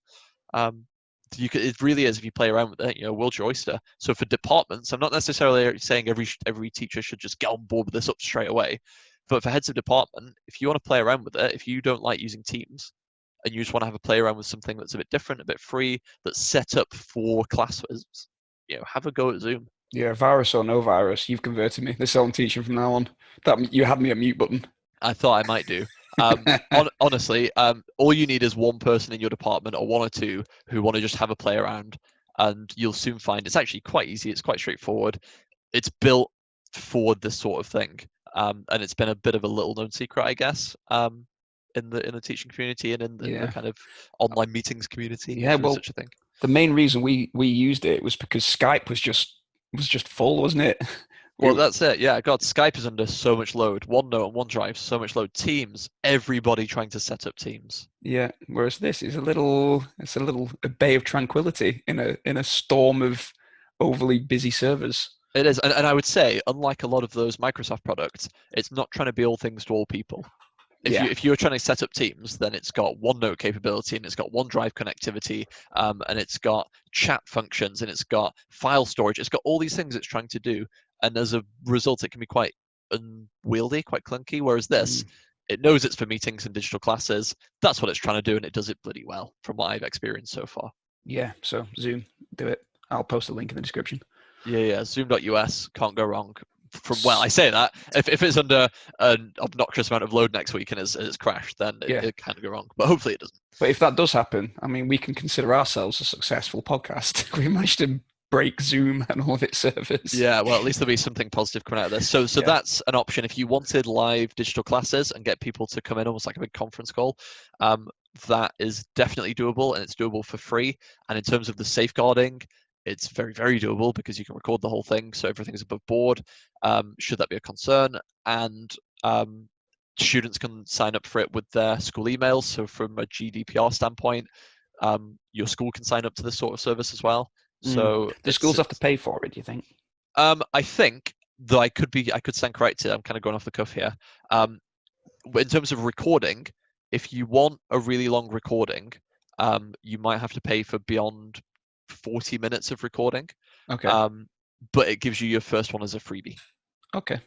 It really is, if you play around with it, world's your oyster. So for departments, I'm not necessarily saying every teacher should just get on board with this up straight away, but for heads of department, if you want to play around with it, if you don't like using Teams and you just want to have a play around with something that's a bit different, a bit free, that's set up for classes, have a go at Zoom. Yeah, virus or no virus, you've converted me. This is how I'm teaching from now on. That you had me at mute button. I thought I might do. Honestly, all you need is one person in your department, or one or two, who want to just have a play around, and you'll soon find it's actually quite easy. It's quite straightforward. It's built for this sort of thing, and it's been a bit of a little known secret, I guess, in the teaching community and in the kind of online meetings community. Yeah, well, such a thing. The main reason we used it was because Skype was just full, wasn't it? Well, that's it. Yeah, God, Skype is under so much load. OneNote and OneDrive, so much load. Teams, everybody trying to set up Teams. Yeah, whereas this is a little a bay of tranquility in a storm of overly busy servers. It is, and I would say, unlike a lot of those Microsoft products, it's not trying to be all things to all people. If you're trying to set up Teams, then it's got OneNote capability, and it's got OneDrive connectivity, and it's got chat functions, and it's got file storage. It's got all these things it's trying to do, and as a result, it can be quite unwieldy, quite clunky. Whereas this, it knows it's for meetings and digital classes. That's what it's trying to do, and it does it bloody well, from what I've experienced so far. Yeah, so Zoom, do it. I'll post a link in the description. Yeah, Zoom.us, can't go wrong. I say that if it's under an obnoxious amount of load next week and it's crashed, then it can go wrong. But hopefully it doesn't. But if that does happen, I mean, we can consider ourselves a successful podcast. We managed to break Zoom and all of its servers. Yeah, well, at least there'll be something positive coming out of this. So that's an option. If you wanted live digital classes and get people to come in almost like a big conference call, that is definitely doable, and it's doable for free. And in terms of the safeguarding, it's very, very doable because you can record the whole thing, so everything's above board. Should that be a concern? And students can sign up for it with their school emails. So from a GDPR standpoint, your school can sign up to this sort of service as well. So the schools have to pay for it, do you think? I think, though I could stand corrected. I'm kind of going off the cuff here. In terms of recording, if you want a really long recording, you might have to pay for beyond 40 minutes of recording. Okay. But it gives you your first one as a freebie. Okay.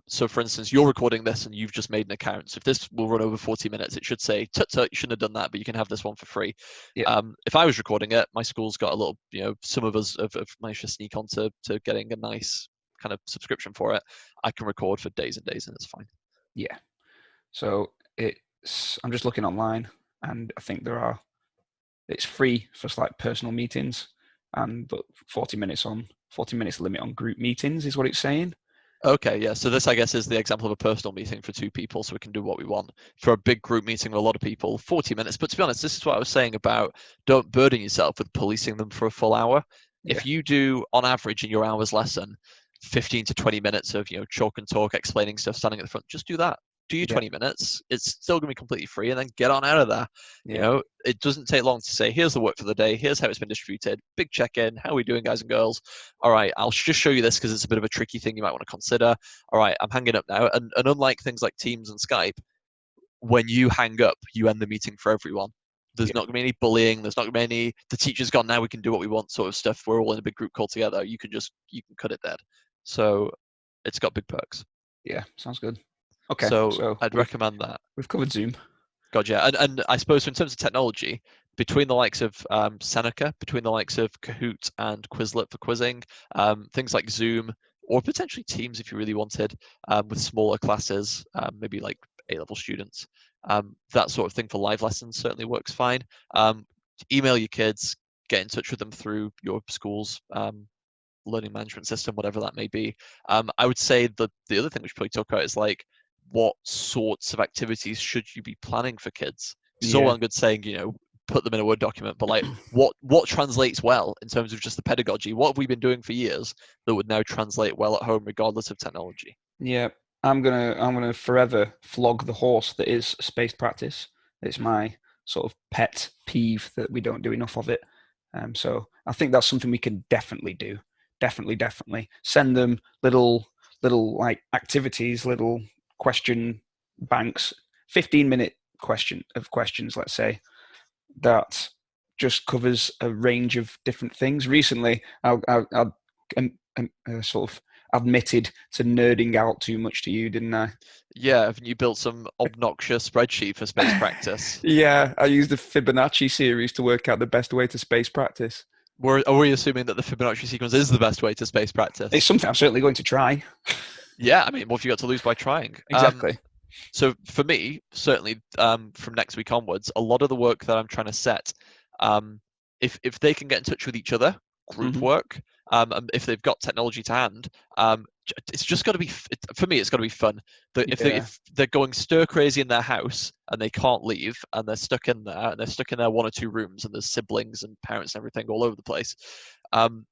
So for instance, you're recording this and you've just made an account. So if this will run over 40 minutes, it should say, tut, you shouldn't have done that, but you can have this one for free. Yeah. If I was recording it, my school's got a little, some of us have managed to sneak on to getting a nice kind of subscription for it. I can record for days and days and it's fine. Yeah. So I'm just looking online, and I think it's free for like personal meetings, but 40 minutes limit on group meetings is what it's saying. Okay, yeah. So this, I guess, is the example of a personal meeting for 2 people, so we can do what we want. For a big group meeting with a lot of people, 40 minutes. But to be honest, this is what I was saying about don't burden yourself with policing them for a full hour. Yeah. If you do, on average, in your hour's lesson, 15 to 20 minutes of chalk and talk, explaining stuff, standing at the front, just do that. Do your Yeah. 20 minutes. It's still going to be completely free, and then get on out of there. Yeah. It doesn't take long to say, here's the work for the day, here's how it's been distributed, big check-in, how are we doing, guys and girls? All right, I'll just show you this because it's a bit of a tricky thing you might want to consider. All right, I'm hanging up now. And unlike things like Teams and Skype, when you hang up, you end the meeting for everyone. There's Yeah. not going to be any bullying. There's not going to be any, the teacher's gone, now we can do what we want sort of stuff. We're all in a big group call together. You can cut it dead. So it's got big perks. Yeah. Sounds good. Okay. So So I'd recommend that. we've covered Zoom. God, yeah. And I suppose in terms of technology, between the likes of Seneca, between the likes of Kahoot and Quizlet for quizzing, things like Zoom, or potentially Teams if you really wanted, with smaller classes, maybe like A-level students, that sort of thing for live lessons certainly works fine. Email your kids, get in touch with them through your school's learning management system, whatever that may be. I would say the other thing we should probably talk about is like, what sorts of activities should you be planning for kids? It's all well Yeah. and good saying, put them in a Word document, but like, what translates well in terms of just the pedagogy? What have we been doing for years that would now translate well at home, regardless of technology? Yeah. I'm gonna forever flog the horse that is spaced practice. It's my sort of pet peeve that we don't do enough of it. So I think that's something we can definitely do. Definitely send them little like activities, little question banks, 15-minute questions, let's say, that just covers a range of different things. Recently, I sort of admitted to nerding out too much to you, didn't I? Yeah, haven't you built some obnoxious spreadsheet for space practice? Yeah, I used the Fibonacci series to work out the best way to space practice. Are we assuming that the Fibonacci sequence is the best way to space It's practice? something I'm certainly going to try. Yeah, I mean, what have you got to lose by trying? Exactly. So for me, certainly from next week onwards, a lot of the work that I'm trying to set, um, if they can get in touch with each other, group Mm-hmm. work, and if they've got technology to hand, it's just got to be for me. It's got to be fun. Yeah. If they're going stir crazy in their house and they can't leave and they're stuck in there and they're stuck in their one or two rooms and there's siblings and parents and everything all over the place, um,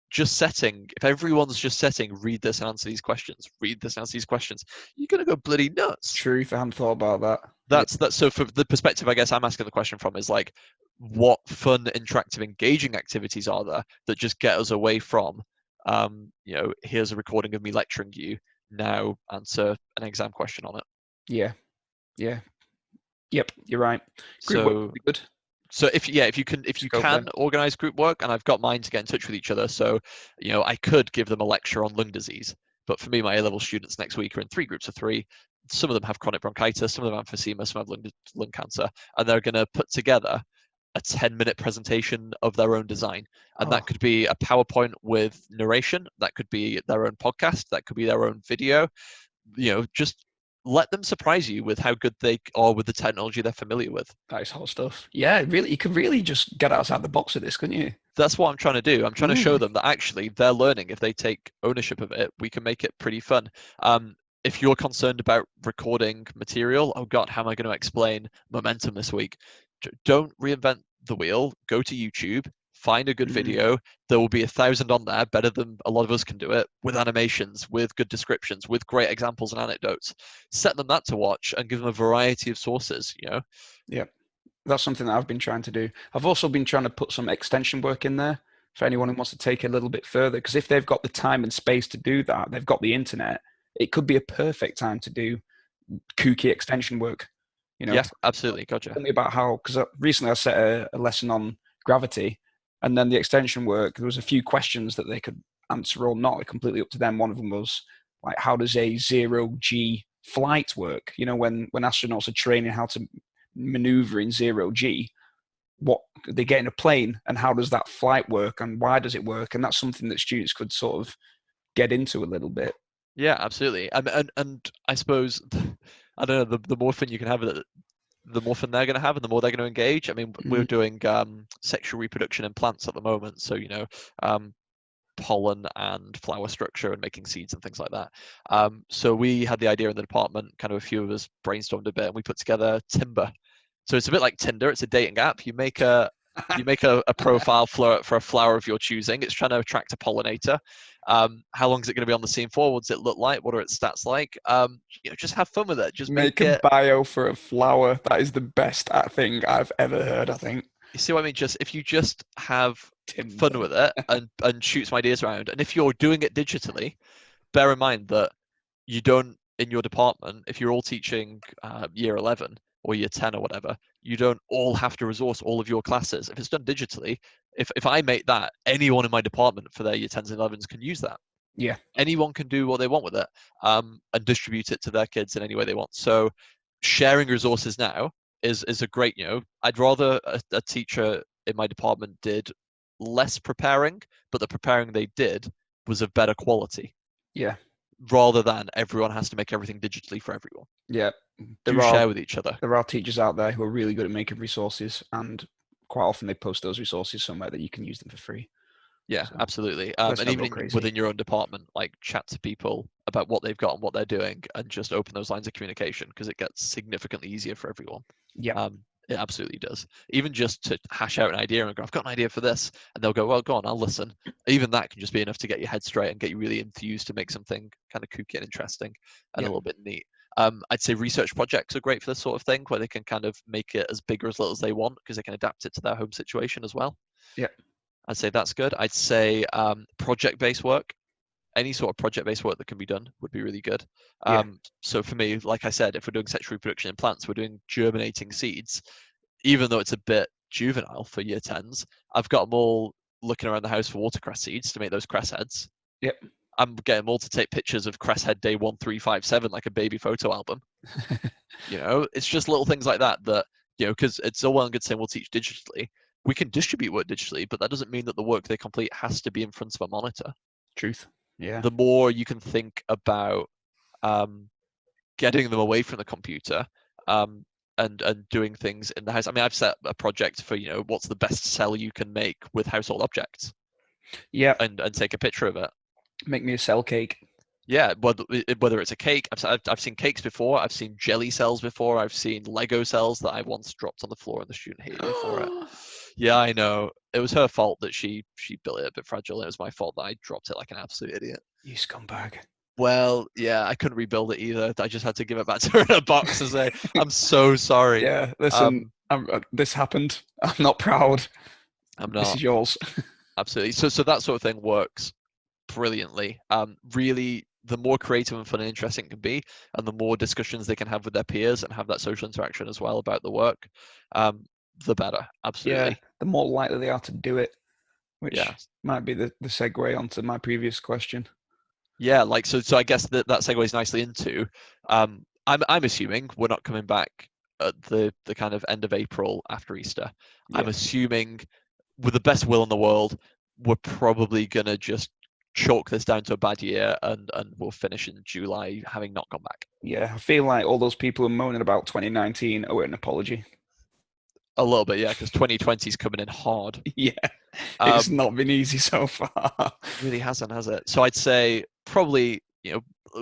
just setting, if everyone's just setting, read this and answer these questions, read this and answer these questions, you're gonna go bloody nuts. Truth, I hadn't thought about that. Yeah. That's so for the perspective I guess I'm asking the question from is like, what fun, interactive, engaging activities are there that just get us away from, here's a recording of me lecturing you, now answer an exam question on it. Yeah. Yeah. Yep. You're right. Group work would So be good. so if you Scope can there. organize group work, and I've got mine to get in touch with each other, so I could give them a lecture on lung disease, but for me, my A-level students next week are in three groups of three. Some of them have chronic bronchitis, some of them have emphysema, some have lung cancer, and they're going to put together a 10-minute presentation of their own design, and Oh, that could be a PowerPoint with narration, that could be their own podcast, that could be their own video. Just let them surprise you with how good they are with the technology they're familiar with. that is hot stuff. Yeah, really, you could really just get outside the box with this, couldn't you? That's what I'm trying to do. I'm trying to show Mm. them that actually they're learning. If they take ownership of it, we can make it pretty fun. If you're concerned about recording material, oh God, how am I going to explain momentum this week? Don't reinvent the wheel. Go to YouTube, find a good Mm. video. There will be 1,000 on there, better than a lot of us can do it, with animations, with good descriptions, with great examples and anecdotes. Set them that to watch and give them a variety of sources. Yeah, that's something that I've been trying to do. I've also been trying to put some extension work in there for anyone who wants to take it a little bit further. Because if they've got the time and space to do that, they've got the internet. It could be a perfect time to do kooky extension work. You know, Yeah, absolutely. Gotcha. tell me about how, because recently I set a lesson on gravity, and then the extension work, there was a few questions that they could answer or not, completely up to them. One of them was like, how does a 0G flight work? When astronauts are training how to maneuver in 0G, what they get in a plane and how does that flight work and why does it work? And that's something that students could sort of get into a little bit. Yeah, absolutely. And I suppose I don't know, the more fun you can have with it, the more fun they're going to have, and the more they're going to engage. I mean, we're Mm. doing sexual reproduction in plants at the moment, so um, pollen and flower structure and making seeds and things like that. So we had the idea in the department, kind of a few of us brainstormed a bit, and we put together Timber. So it's a bit like Tinder. It's a dating app. You make You make a profile for a flower of your choosing. It's trying to attract a pollinator. How long is it going to be on the scene for? What does it look like? What are its stats like? Just have fun with it. Just make Make a it. bio for a flower. That is the best thing I've ever heard, I think. You see what I mean? Just if you just have fun Tinder. with it and shoot some ideas around, and if you're doing it digitally, bear in mind that you don't in your department, if you're all teaching year 11 or year 10 or whatever, you don't all have to resource all of your classes. If it's done digitally, if I make that, anyone in my department for their year 10s and 11s can use that. Yeah. Anyone can do what they want with it, and distribute it to their kids in any way they want. So sharing resources now is a great, I'd rather a teacher in my department did less preparing, but the preparing they did was of better quality, Yeah. rather than everyone has to make everything digitally for everyone. Yeah. Do There are share with each other. there are teachers out there who are really good at making resources, and quite often they post those resources somewhere that you can use them for free. Yeah, So absolutely. let's And not go even crazy. within your own department, like chat to people about what they've got and what they're doing, and just open those lines of communication, because it gets significantly easier for everyone. Yeah. It absolutely does. Even just to hash out an idea and go, I've got an idea for this, and they'll go, well, go on, I'll listen. Even that can just be enough to get your head straight and get you really enthused to make something kind of kooky and interesting and Yeah. a little bit neat. I'd say research projects are great for this sort of thing, where they can kind of make it as big or as little as they want, because they can adapt it to their home situation as well. Yeah. I'd say that's good. I'd say project-based work, any sort of project-based work that can be done would be really good. Yeah. So for me, like I said, if we're doing sexual reproduction in plants, we're doing germinating seeds. Even though it's a bit juvenile for year 10s, I've got them all looking around the house for watercress seeds to make those cress heads. Yep. I'm getting them all to take pictures of cress head day 1357, like a baby photo album. It's just little things like that because it's all well and good saying we'll teach digitally. We can distribute work digitally, but that doesn't mean that the work they complete has to be in front of a monitor. Truth. Yeah. The more you can think about getting them away from the computer, and doing things in the house. I mean, I've set a project for what's the best cell you can make with household objects, Yeah. and take a picture of it. Make me a cell cake. Yeah, whether it's a cake, I've seen cakes before. I've seen jelly cells before. I've seen Lego cells that I once dropped on the floor, and the student hated me for it. Yeah, I know. It was her fault that she built it a bit fragile, and it was my fault that I dropped it like an absolute idiot. You scumbag. Well, yeah, I couldn't rebuild it either. I just had to give it back to her in a box and say, "I'm so sorry." Yeah. Listen, this happened. I'm not proud. I'm This not. is yours. Absolutely. So that sort of thing works brilliantly. Really, the more creative and fun and interesting it can be, and the more discussions they can have with their peers and have that social interaction as well about the work, the better. Yeah. Absolutely. The more likely they are to do it, which Yeah. might be the segue onto my previous question. Yeah. Like so. I guess that segues nicely into. I'm assuming we're not coming back at the kind of end of April after Easter. I'm Yeah. assuming, with the best will in the world, we're probably gonna just chalk this down to a bad year, and we'll finish in July having not gone back. Yeah. I feel like all those people who are moaning about 2019 owe an apology. A little bit, yeah, because 2020 is coming in hard. Yeah. It's Um, not been easy so far. really hasn't, has it? So I'd say probably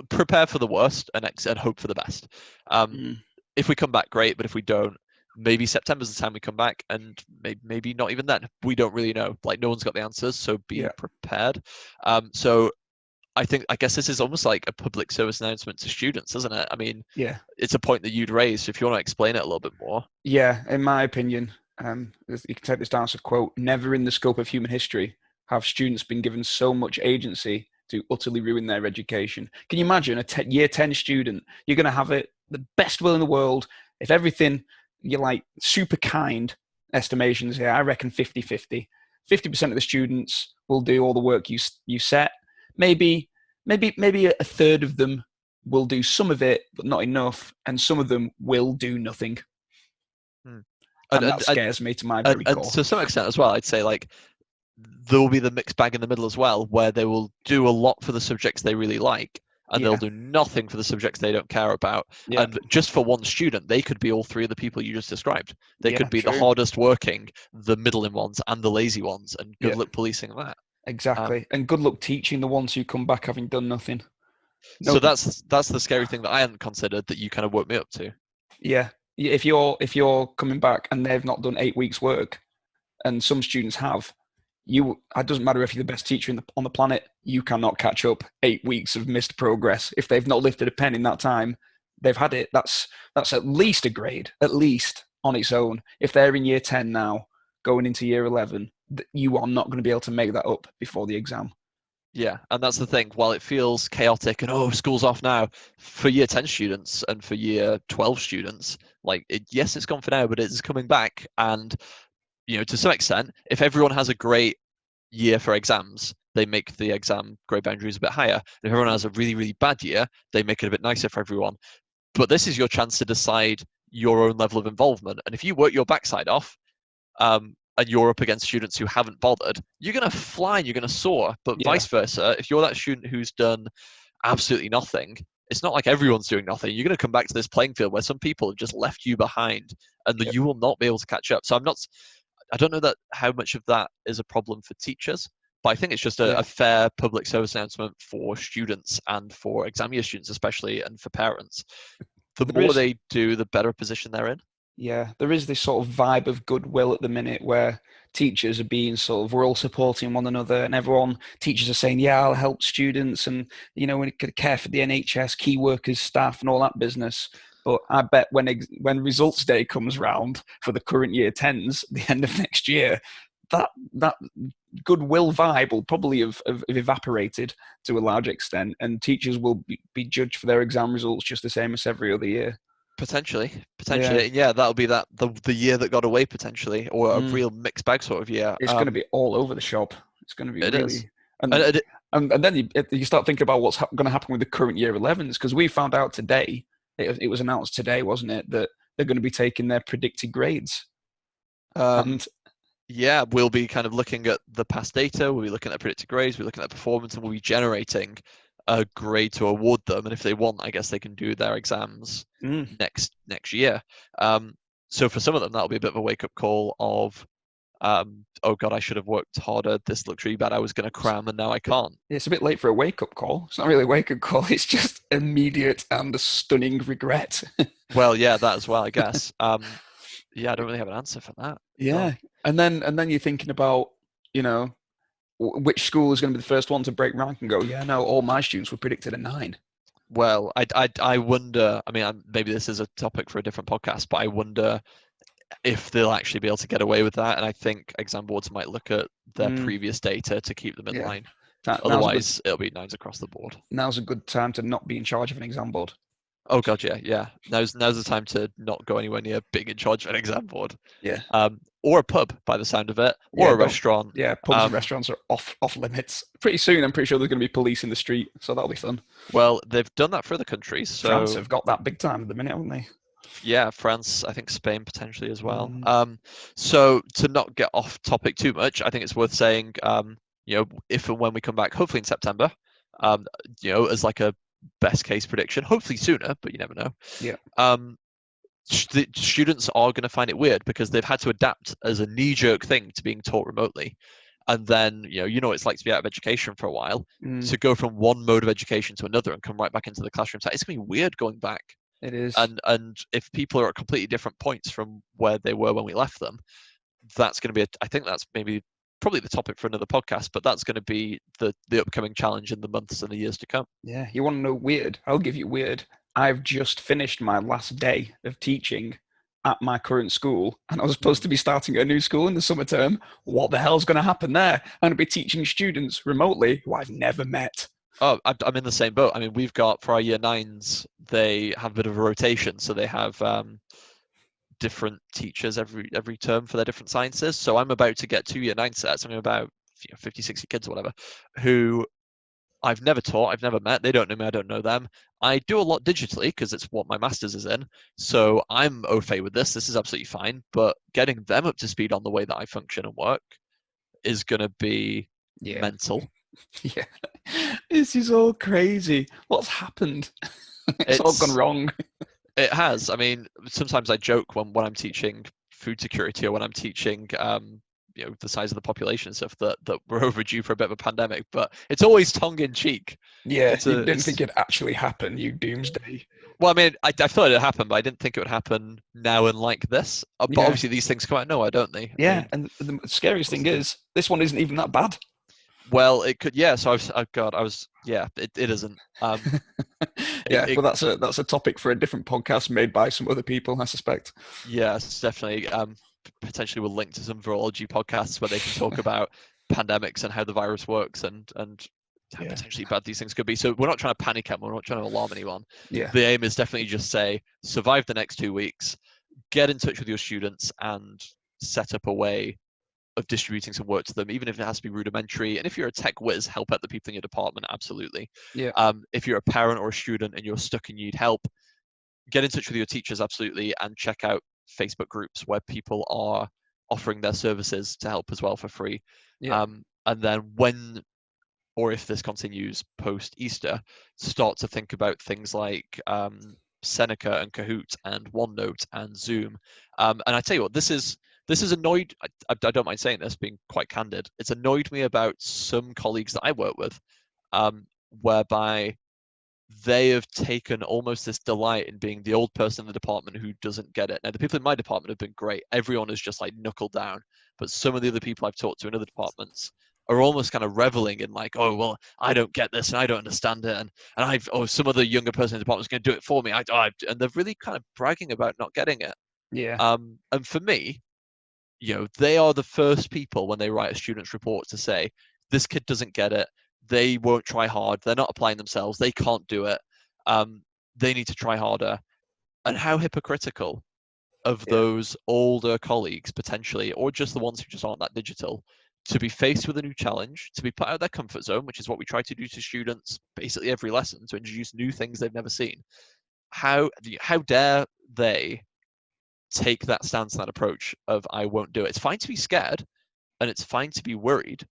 prepare for the worst and hope for the best. Mm, If we come back, great, but if we don't, maybe September's the time we come back, and maybe not even then. We don't really know. Like, no one's got the answers, so be yeah. prepared. So I guess this is almost like a public service announcement to students, isn't it? I mean, Yeah. it's a point that you'd raised. If you want to explain it a little bit more. Yeah. In my opinion, you can take this down as a quote: "Never in the scope of human history have students been given so much agency to utterly ruin their education." Can you imagine year 10 student? You're going to have it the best will in the world. If everything, you're like super kind estimations here, I reckon 50-50. 50% of the students will do all the work you set. Maybe a third of them will do some of it, but not enough, and some of them will do nothing. Hmm. And that scares me to my very and core. to some extent as well, I'd say, like, there will be the mixed bag in the middle as well, where they will do a lot for the subjects they really like, and they'll Yeah. do nothing for the subjects they don't care about. Yeah. And just for one student, they could be all three of the people you just described. They Yeah. could be the True. hardest working, the middling ones, and the lazy ones, and good Yeah. luck policing that. Exactly. And good luck teaching the ones who come back having done nothing. So No. that's the scary thing that I hadn't considered, that you kind of woke me up to. Yeah. If you're coming back and they've not done 8 weeks work, and some students have, it doesn't matter if you're the best teacher on the planet, you cannot catch up 8 weeks of missed progress. If they've not lifted a pen in that time, they've had it. That's at least a grade, at least on its own. If they're in year 10 now, going into year 11, you are not going to be able to make that up before the exam. Yeah, and that's the thing. While it feels chaotic and school's off now, for year 10 students and for year 12 students, yes, it's gone for now, but it's coming back. And to some extent, if everyone has a great year for exams, they make the exam grade boundaries a bit higher. And if everyone has a really, really bad year, they make it a bit nicer for everyone. But this is your chance to decide your own level of involvement. And if you work your backside off, and you're up against students who haven't bothered, you're going to fly and you're going to soar. But vice versa, if you're that student who's done absolutely nothing, it's not like everyone's doing nothing. You're going to come back to this playing field where some people have just left you behind, and you will not be able to catch up. So I don't know that how much of that is a problem for teachers, but I think it's just a fair public service announcement for students and for exam year students especially, and for parents. The more they do, the better position they're in. Yeah, there is this sort of vibe of goodwill at the minute where teachers are being we're all supporting one another, and teachers are saying, yeah, I'll help students, and, we could care for the NHS, key workers, staff, and all that business. But I bet when results day comes round for the current year 10s, the end of next year, that goodwill vibe will probably have evaporated to a large extent, and teachers will be judged for their exam results just the same as every other year. Potentially, yeah. That'll be the year that got away, potentially, or a real mixed bag sort of year. It's going to be all over the shop. It's going to be really. Is. And then you start thinking about what's going to happen with the current year 11s, because we found out today, it was announced today, wasn't it, that they're going to be taking their predicted grades. Yeah, we'll be kind of looking at the past data. We'll be looking at predicted grades. We'll be looking at performance, and we'll be generating a grade to award them. And if they want, I guess they can do their exams next year. So for some of them, that'll be a bit of a wake-up call of, oh God, I should have worked harder. This looks really bad. I was going to cram and now I can't. It's a bit late for a wake-up call. It's not really a wake-up call. It's just immediate and a stunning regret. Well, yeah, that as well, I guess. Yeah, I don't really have an answer for that. Yeah. And then you're thinking about, which school is going to be the first one to break rank and go, yeah, no, all my students were predicted a 9. Well, I wonder, I mean, maybe this is a topic for a different podcast, but I wonder if they'll actually be able to get away with that. And I think exam boards might look at their previous data to keep them in line. Otherwise, it'll be 9s across the board. Now's a good time to not be in charge of an exam board. Oh God, yeah. Now's the time to not go anywhere near being in charge of an exam board. Yeah. Or a pub, by the sound of it, or a restaurant. Yeah, pubs and restaurants are off limits. Pretty soon, I'm pretty sure there's going to be police in the street, so that'll be fun. Well, they've done that for other countries. So France have got that big time at the minute, haven't they? Yeah, France, I think Spain potentially as well. So to not get off topic too much, I think it's worth saying, if and when we come back, hopefully in September, as like a best case prediction, hopefully sooner, but you never know. Yeah. The students are going to find it weird because they've had to adapt as a knee-jerk thing to being taught remotely. And then, what it's like to be out of education for a while, to go from one mode of education to another and come right back into the classroom. It's going to be weird going back. It is. And if people are at completely different points from where they were when we left them, that's going to be, I think that's probably the topic for another podcast, but that's going to be the upcoming challenge in the months and the years to come. Yeah. You want to know weird? I'll give you weird. I've just finished my last day of teaching at my current school, and I was supposed to be starting at a new school in the summer term. What the hell's going to happen there? I'm going to be teaching students remotely who I've never met. Oh, I'm in the same boat. I mean, we've got, for our year 9s, they have a bit of a rotation. So they have different teachers every term for their different sciences. So I'm about to get 2 year 9 sets. I'm about 50, 60 kids or whatever, who I've never taught, I've never met. They don't know me, I don't know them. I do a lot digitally because it's what my master's is in. So I'm au fait with this. This is absolutely fine. But getting them up to speed on the way that I function and work is going to be mental. Yeah, this is all crazy. What's happened? It's all gone wrong. It has. I mean, sometimes I joke when I'm teaching food security or when I'm teaching the size of the population stuff that we're overdue for a bit of a pandemic, but it's always tongue in cheek. Yeah, you didn't think it'd actually happen, you doomsday. Well, I mean, I thought it happened, but I didn't think it would happen now and like this. But Yeah, obviously, these things come out of nowhere, don't they? I yeah. mean, And the scariest what's thing the point? is, this one isn't even that bad. Well, it could. Yeah. So oh God, Yeah, it isn't. Yeah, It well, that's a topic for a different podcast made by some other people, I suspect. Yes, definitely. Potentially will link to some virology podcasts where they can talk about pandemics and how the virus works and how Yeah, potentially bad these things could be. So we're not trying to panic anyone. We're not trying to alarm anyone. yeah, The aim is definitely just say survive the next 2 weeks, get in touch with your students, and set up a way of distributing some work to them, even if it has to be rudimentary. And if you're a tech whiz, help out the people in your department. Absolutely. yeah, If you're a parent or a student and you're stuck and you need help, get in touch with your teachers absolutely, and check out Facebook groups where people are offering their services to help as well for free. yeah, And then when or if this continues post Easter, start to think about things like Seneca and Kahoot and OneNote and Zoom. And I tell you what, this is annoyed. I don't mind saying this, being quite candid. It's annoyed me about some colleagues that I work with, whereby they have taken almost this delight in being the old person in the department who doesn't get it. Now, the people in my department have been great. Everyone has just like knuckled down. But some of the other people I've talked to in other departments are almost kind of reveling in like, oh, well, I don't get this and I don't understand it. Some other younger person in the department is going to do it for me. And they're really kind of bragging about not getting it. yeah, And for me, they are the first people when they write a student's report to say, this kid doesn't get it. They won't try hard. They're not applying themselves. They can't do it. Um, they need to try harder. And how hypocritical of yeah, those older colleagues, potentially, or just the ones who just aren't that digital, to be faced with a new challenge, to be put out of their comfort zone, which is what we try to do to students basically every lesson, to introduce new things they've never seen. How dare they take that stance and that approach of I won't do it? It's fine to be scared and it's fine to be worried,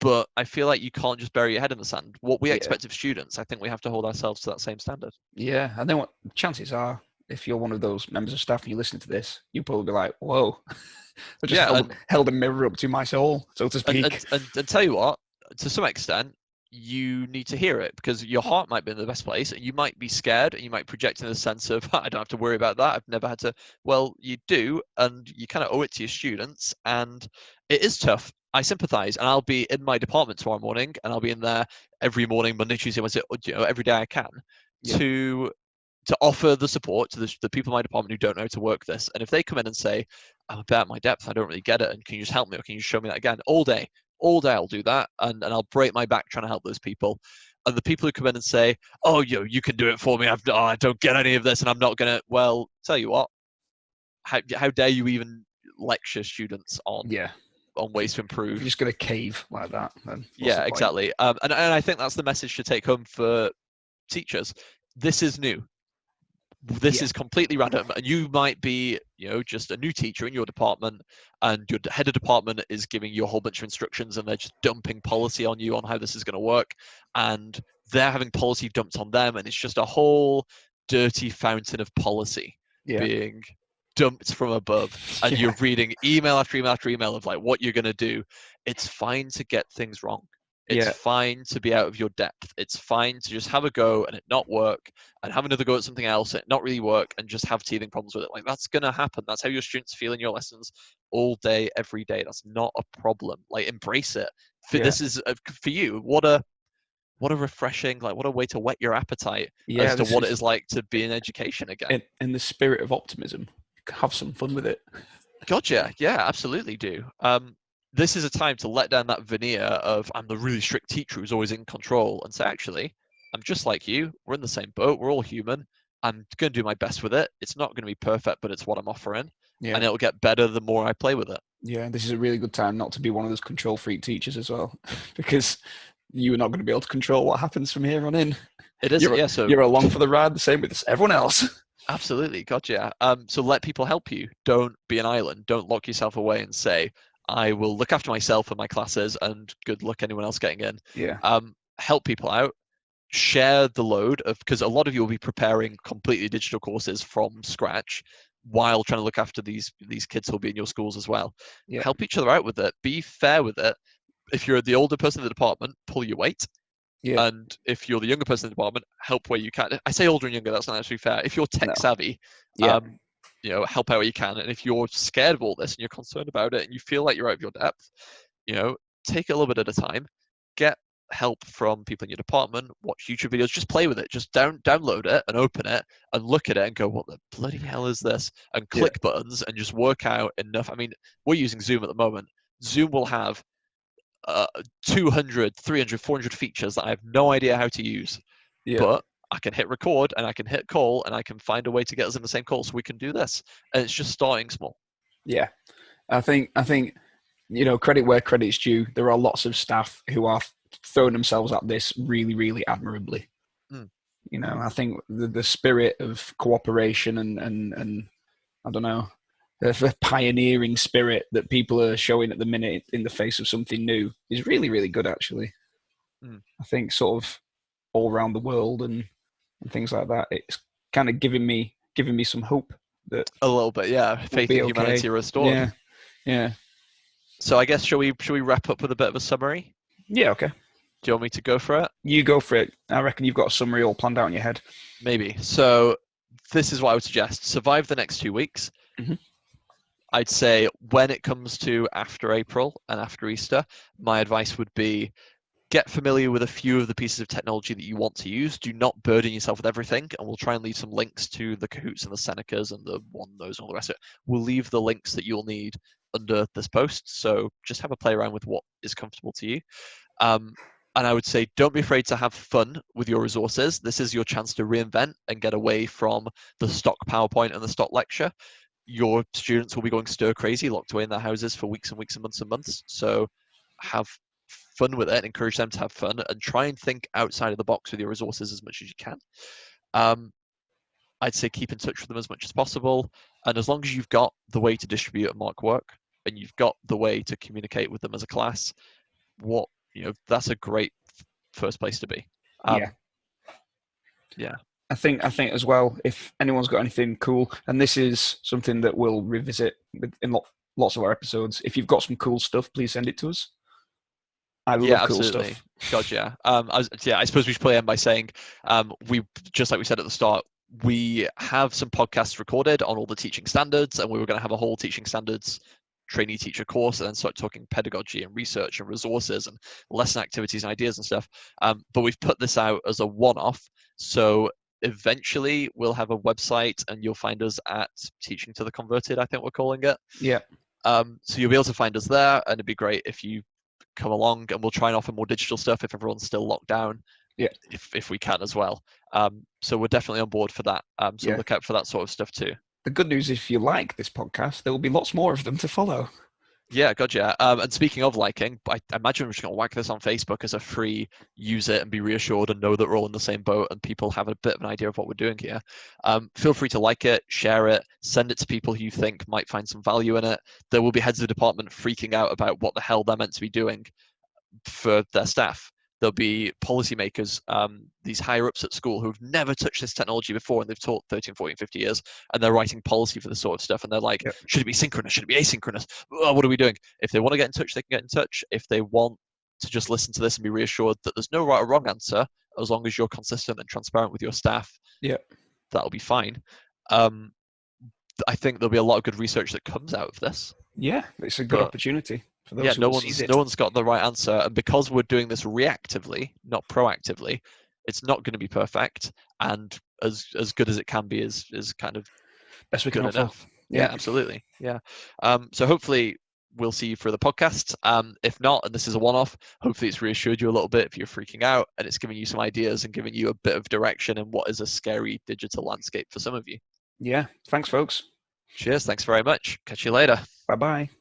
but I feel like you can't just bury your head in the sand. What we yeah, expect of students, I think we have to hold ourselves to that same standard. yeah. And then what chances are, if you're one of those members of staff and you listen to this, you'll probably be like, "Whoa, I just Yeah, held a mirror up to my soul, so to and and speak." and tell you what, to some extent, you need to hear it because your heart might be in the best place, and you might be scared, and you might project in the sense of I don't have to worry about that. I've never had to. Well, you do, and you kind of owe it to your students, and it is tough. I sympathise, and I'll be in my department tomorrow morning, and I'll be in there every morning, Monday, Tuesday, Wednesday, every day I can, Yeah, to offer the support to the people in my department who don't know how to work this. And if they come in and say, I'm a bit at my depth, I don't really get it, and can you just help me or can you show me that again? All day I'll do that, and I'll break my back trying to help those people. And the people who come in and say, oh, you can do it for me, I don't get any of this and I'm not going to, well, tell you what, how dare you even lecture students yeah. on ways to If you're improve? just gonna cave like that, then what's the Yeah, point? exactly. And I think that's the message to take home for teachers. This is new. This Yeah, is completely random, and you might be just a new teacher in your department, and your head of department is giving you a whole bunch of instructions and they're just dumping policy on you on how this is going to work, and they're having policy dumped on them, and it's just a whole dirty fountain of policy yeah, being dumped from above, and yeah, you're reading email after email after email of like what you're going to do. It's fine to get things wrong. It's yeah, fine to be out of your depth. It's fine to just have a go and it not work, and have another go at something else and it not really work, and just have teething problems with it. Like, that's gonna happen. That's how your students feel in your lessons all day, every day. That's not a problem. Like, embrace it. yeah, This is for you. What a refreshing, like, what a way to whet your appetite as yeah. to This what it is is like to be in education again. in the spirit of optimism. Have some fun with it. Gotcha. Yeah, absolutely do. This is a time to let down that veneer of I'm the really strict teacher who's always in control, and say, actually, I'm just like you. We're in the same boat. We're all human. I'm going to do my best with it. It's not going to be perfect, but it's what I'm offering, Yeah, and it'll get better the more I play with it. yeah. This is a really good time not to be one of those control freak teachers as well, because you're not going to be able to control what happens from here on in. It is, You're yeah. So you're along for the ride, the same with everyone else. absolutely, gotcha. So let people help you. Don't be an island. Don't lock yourself away and say, I will look after myself and my classes, and good luck anyone else getting in. Yeah, Help people out. Share the load of, because a lot of you will be preparing completely digital courses from scratch while trying to look after these kids who'll be in your schools as well. yeah, Help each other out with it. Be fair with it. If you're the older person in the department, pull your weight. Yeah. And if you're the younger person in the department, help where you can. I say older and younger, that's not actually fair. If you're No. tech savvy, Yeah. help out where you can. And if you're scared of all this and you're concerned about it and you feel like you're out of your depth, take it a little bit at a time. Get help from people in your department. Watch YouTube videos. Just play with it. Just download it and open it and look at it and go, what the bloody hell is this? And Yeah. click buttons and just work out enough. I mean, we're using Zoom at the moment. Zoom will have 200, 300, 400 features that I have no idea how to use. Yeah. But I can hit record and I can hit call and I can find a way to get us in the same call so we can do this. And it's just starting small. Yeah. I think credit where credit's due. There are lots of staff who are throwing themselves at this really, really admirably. Mm. I think the spirit of cooperation and I don't know, the pioneering spirit that people are showing at the minute in the face of something new is really, really good, actually. Mm. I think sort of all around the world and things like that, it's kind of giving me some hope that a little bit, yeah. Faith in humanity restored. Yeah, yeah. So I guess shall we wrap up with a bit of a summary? Yeah, okay. Do you want me to go for it? You go for it. I reckon you've got a summary all planned out in your head. Maybe. So this is what I would suggest. Survive the next 2 weeks. Mm-hmm. I'd say when it comes to after April and after Easter, my advice would be get familiar with a few of the pieces of technology that you want to use. Do not burden yourself with everything, and we'll try and leave some links to the Kahoots and the Senecas and the OneNotes and all the rest of it. We'll leave the links that you'll need under this post, so just have a play around with what is comfortable to you. And I would say don't be afraid to have fun with your resources. This is your chance to reinvent and get away from the stock PowerPoint and the stock lecture. Your students will be going stir crazy, locked away in their houses for weeks and weeks and months. So have fun with it, encourage them to have fun, and try and think outside of the box with your resources as much as you can. I'd say keep in touch with them as much as possible. And as long as you've got the way to distribute and mark work, and you've got the way to communicate with them as a class, that's a great first place to be. Yeah. I think as well, if anyone's got anything cool, and this is something that we'll revisit in lots of our episodes, if you've got some cool stuff, please send it to us. I love cool stuff. God, yeah. I suppose we should probably end by saying, we, just like we said at the start, we have some podcasts recorded on all the teaching standards, and we were going to have a whole teaching standards trainee teacher course and then start talking pedagogy and research and resources and lesson activities and ideas and stuff. But we've put this out as a one-off. So eventually we'll have a website and you'll find us at Teaching to the Converted, I think we're calling it. Yeah. So you'll be able to find us there, and it'd be great if you come along, and we'll try and offer more digital stuff if everyone's still locked down. Yeah. If we can as well. So we're definitely on board for that. So look out for that sort of stuff too. The good news, if you like this podcast, there will be lots more of them to follow. Yeah, gotcha. And speaking of liking, I imagine we're just going to whack this on Facebook as a free, use it and be reassured and know that we're all in the same boat and people have a bit of an idea of what we're doing here. Feel free to like it, share it, send it to people who you think might find some value in it. There will be heads of department freaking out about what the hell they're meant to be doing for their staff. There'll be policymakers, these higher ups at school who've never touched this technology before, and they've taught 13, 14, 50 years, and they're writing policy for this sort of stuff. And they're like, should it be synchronous? Should it be asynchronous? What are we doing? If they want to get in touch, they can get in touch. If they want to just listen to this and be reassured that there's no right or wrong answer, as long as you're consistent and transparent with your staff, that'll be fine. I think there'll be a lot of good research that comes out of this. Yeah, it's a good opportunity. For those no one's got the right answer, and because we're doing this reactively, not proactively, it's not going to be perfect, and as good as it can be is kind of best we can good enough. Yeah, absolutely. Yeah. So hopefully we'll see you for the podcast. If not, and this is a one-off, hopefully it's reassured you a little bit if you're freaking out, and it's giving you some ideas and giving you a bit of direction in what is a scary digital landscape for some of you. Yeah. Thanks, folks. Cheers. Thanks very much. Catch you later. Bye-bye.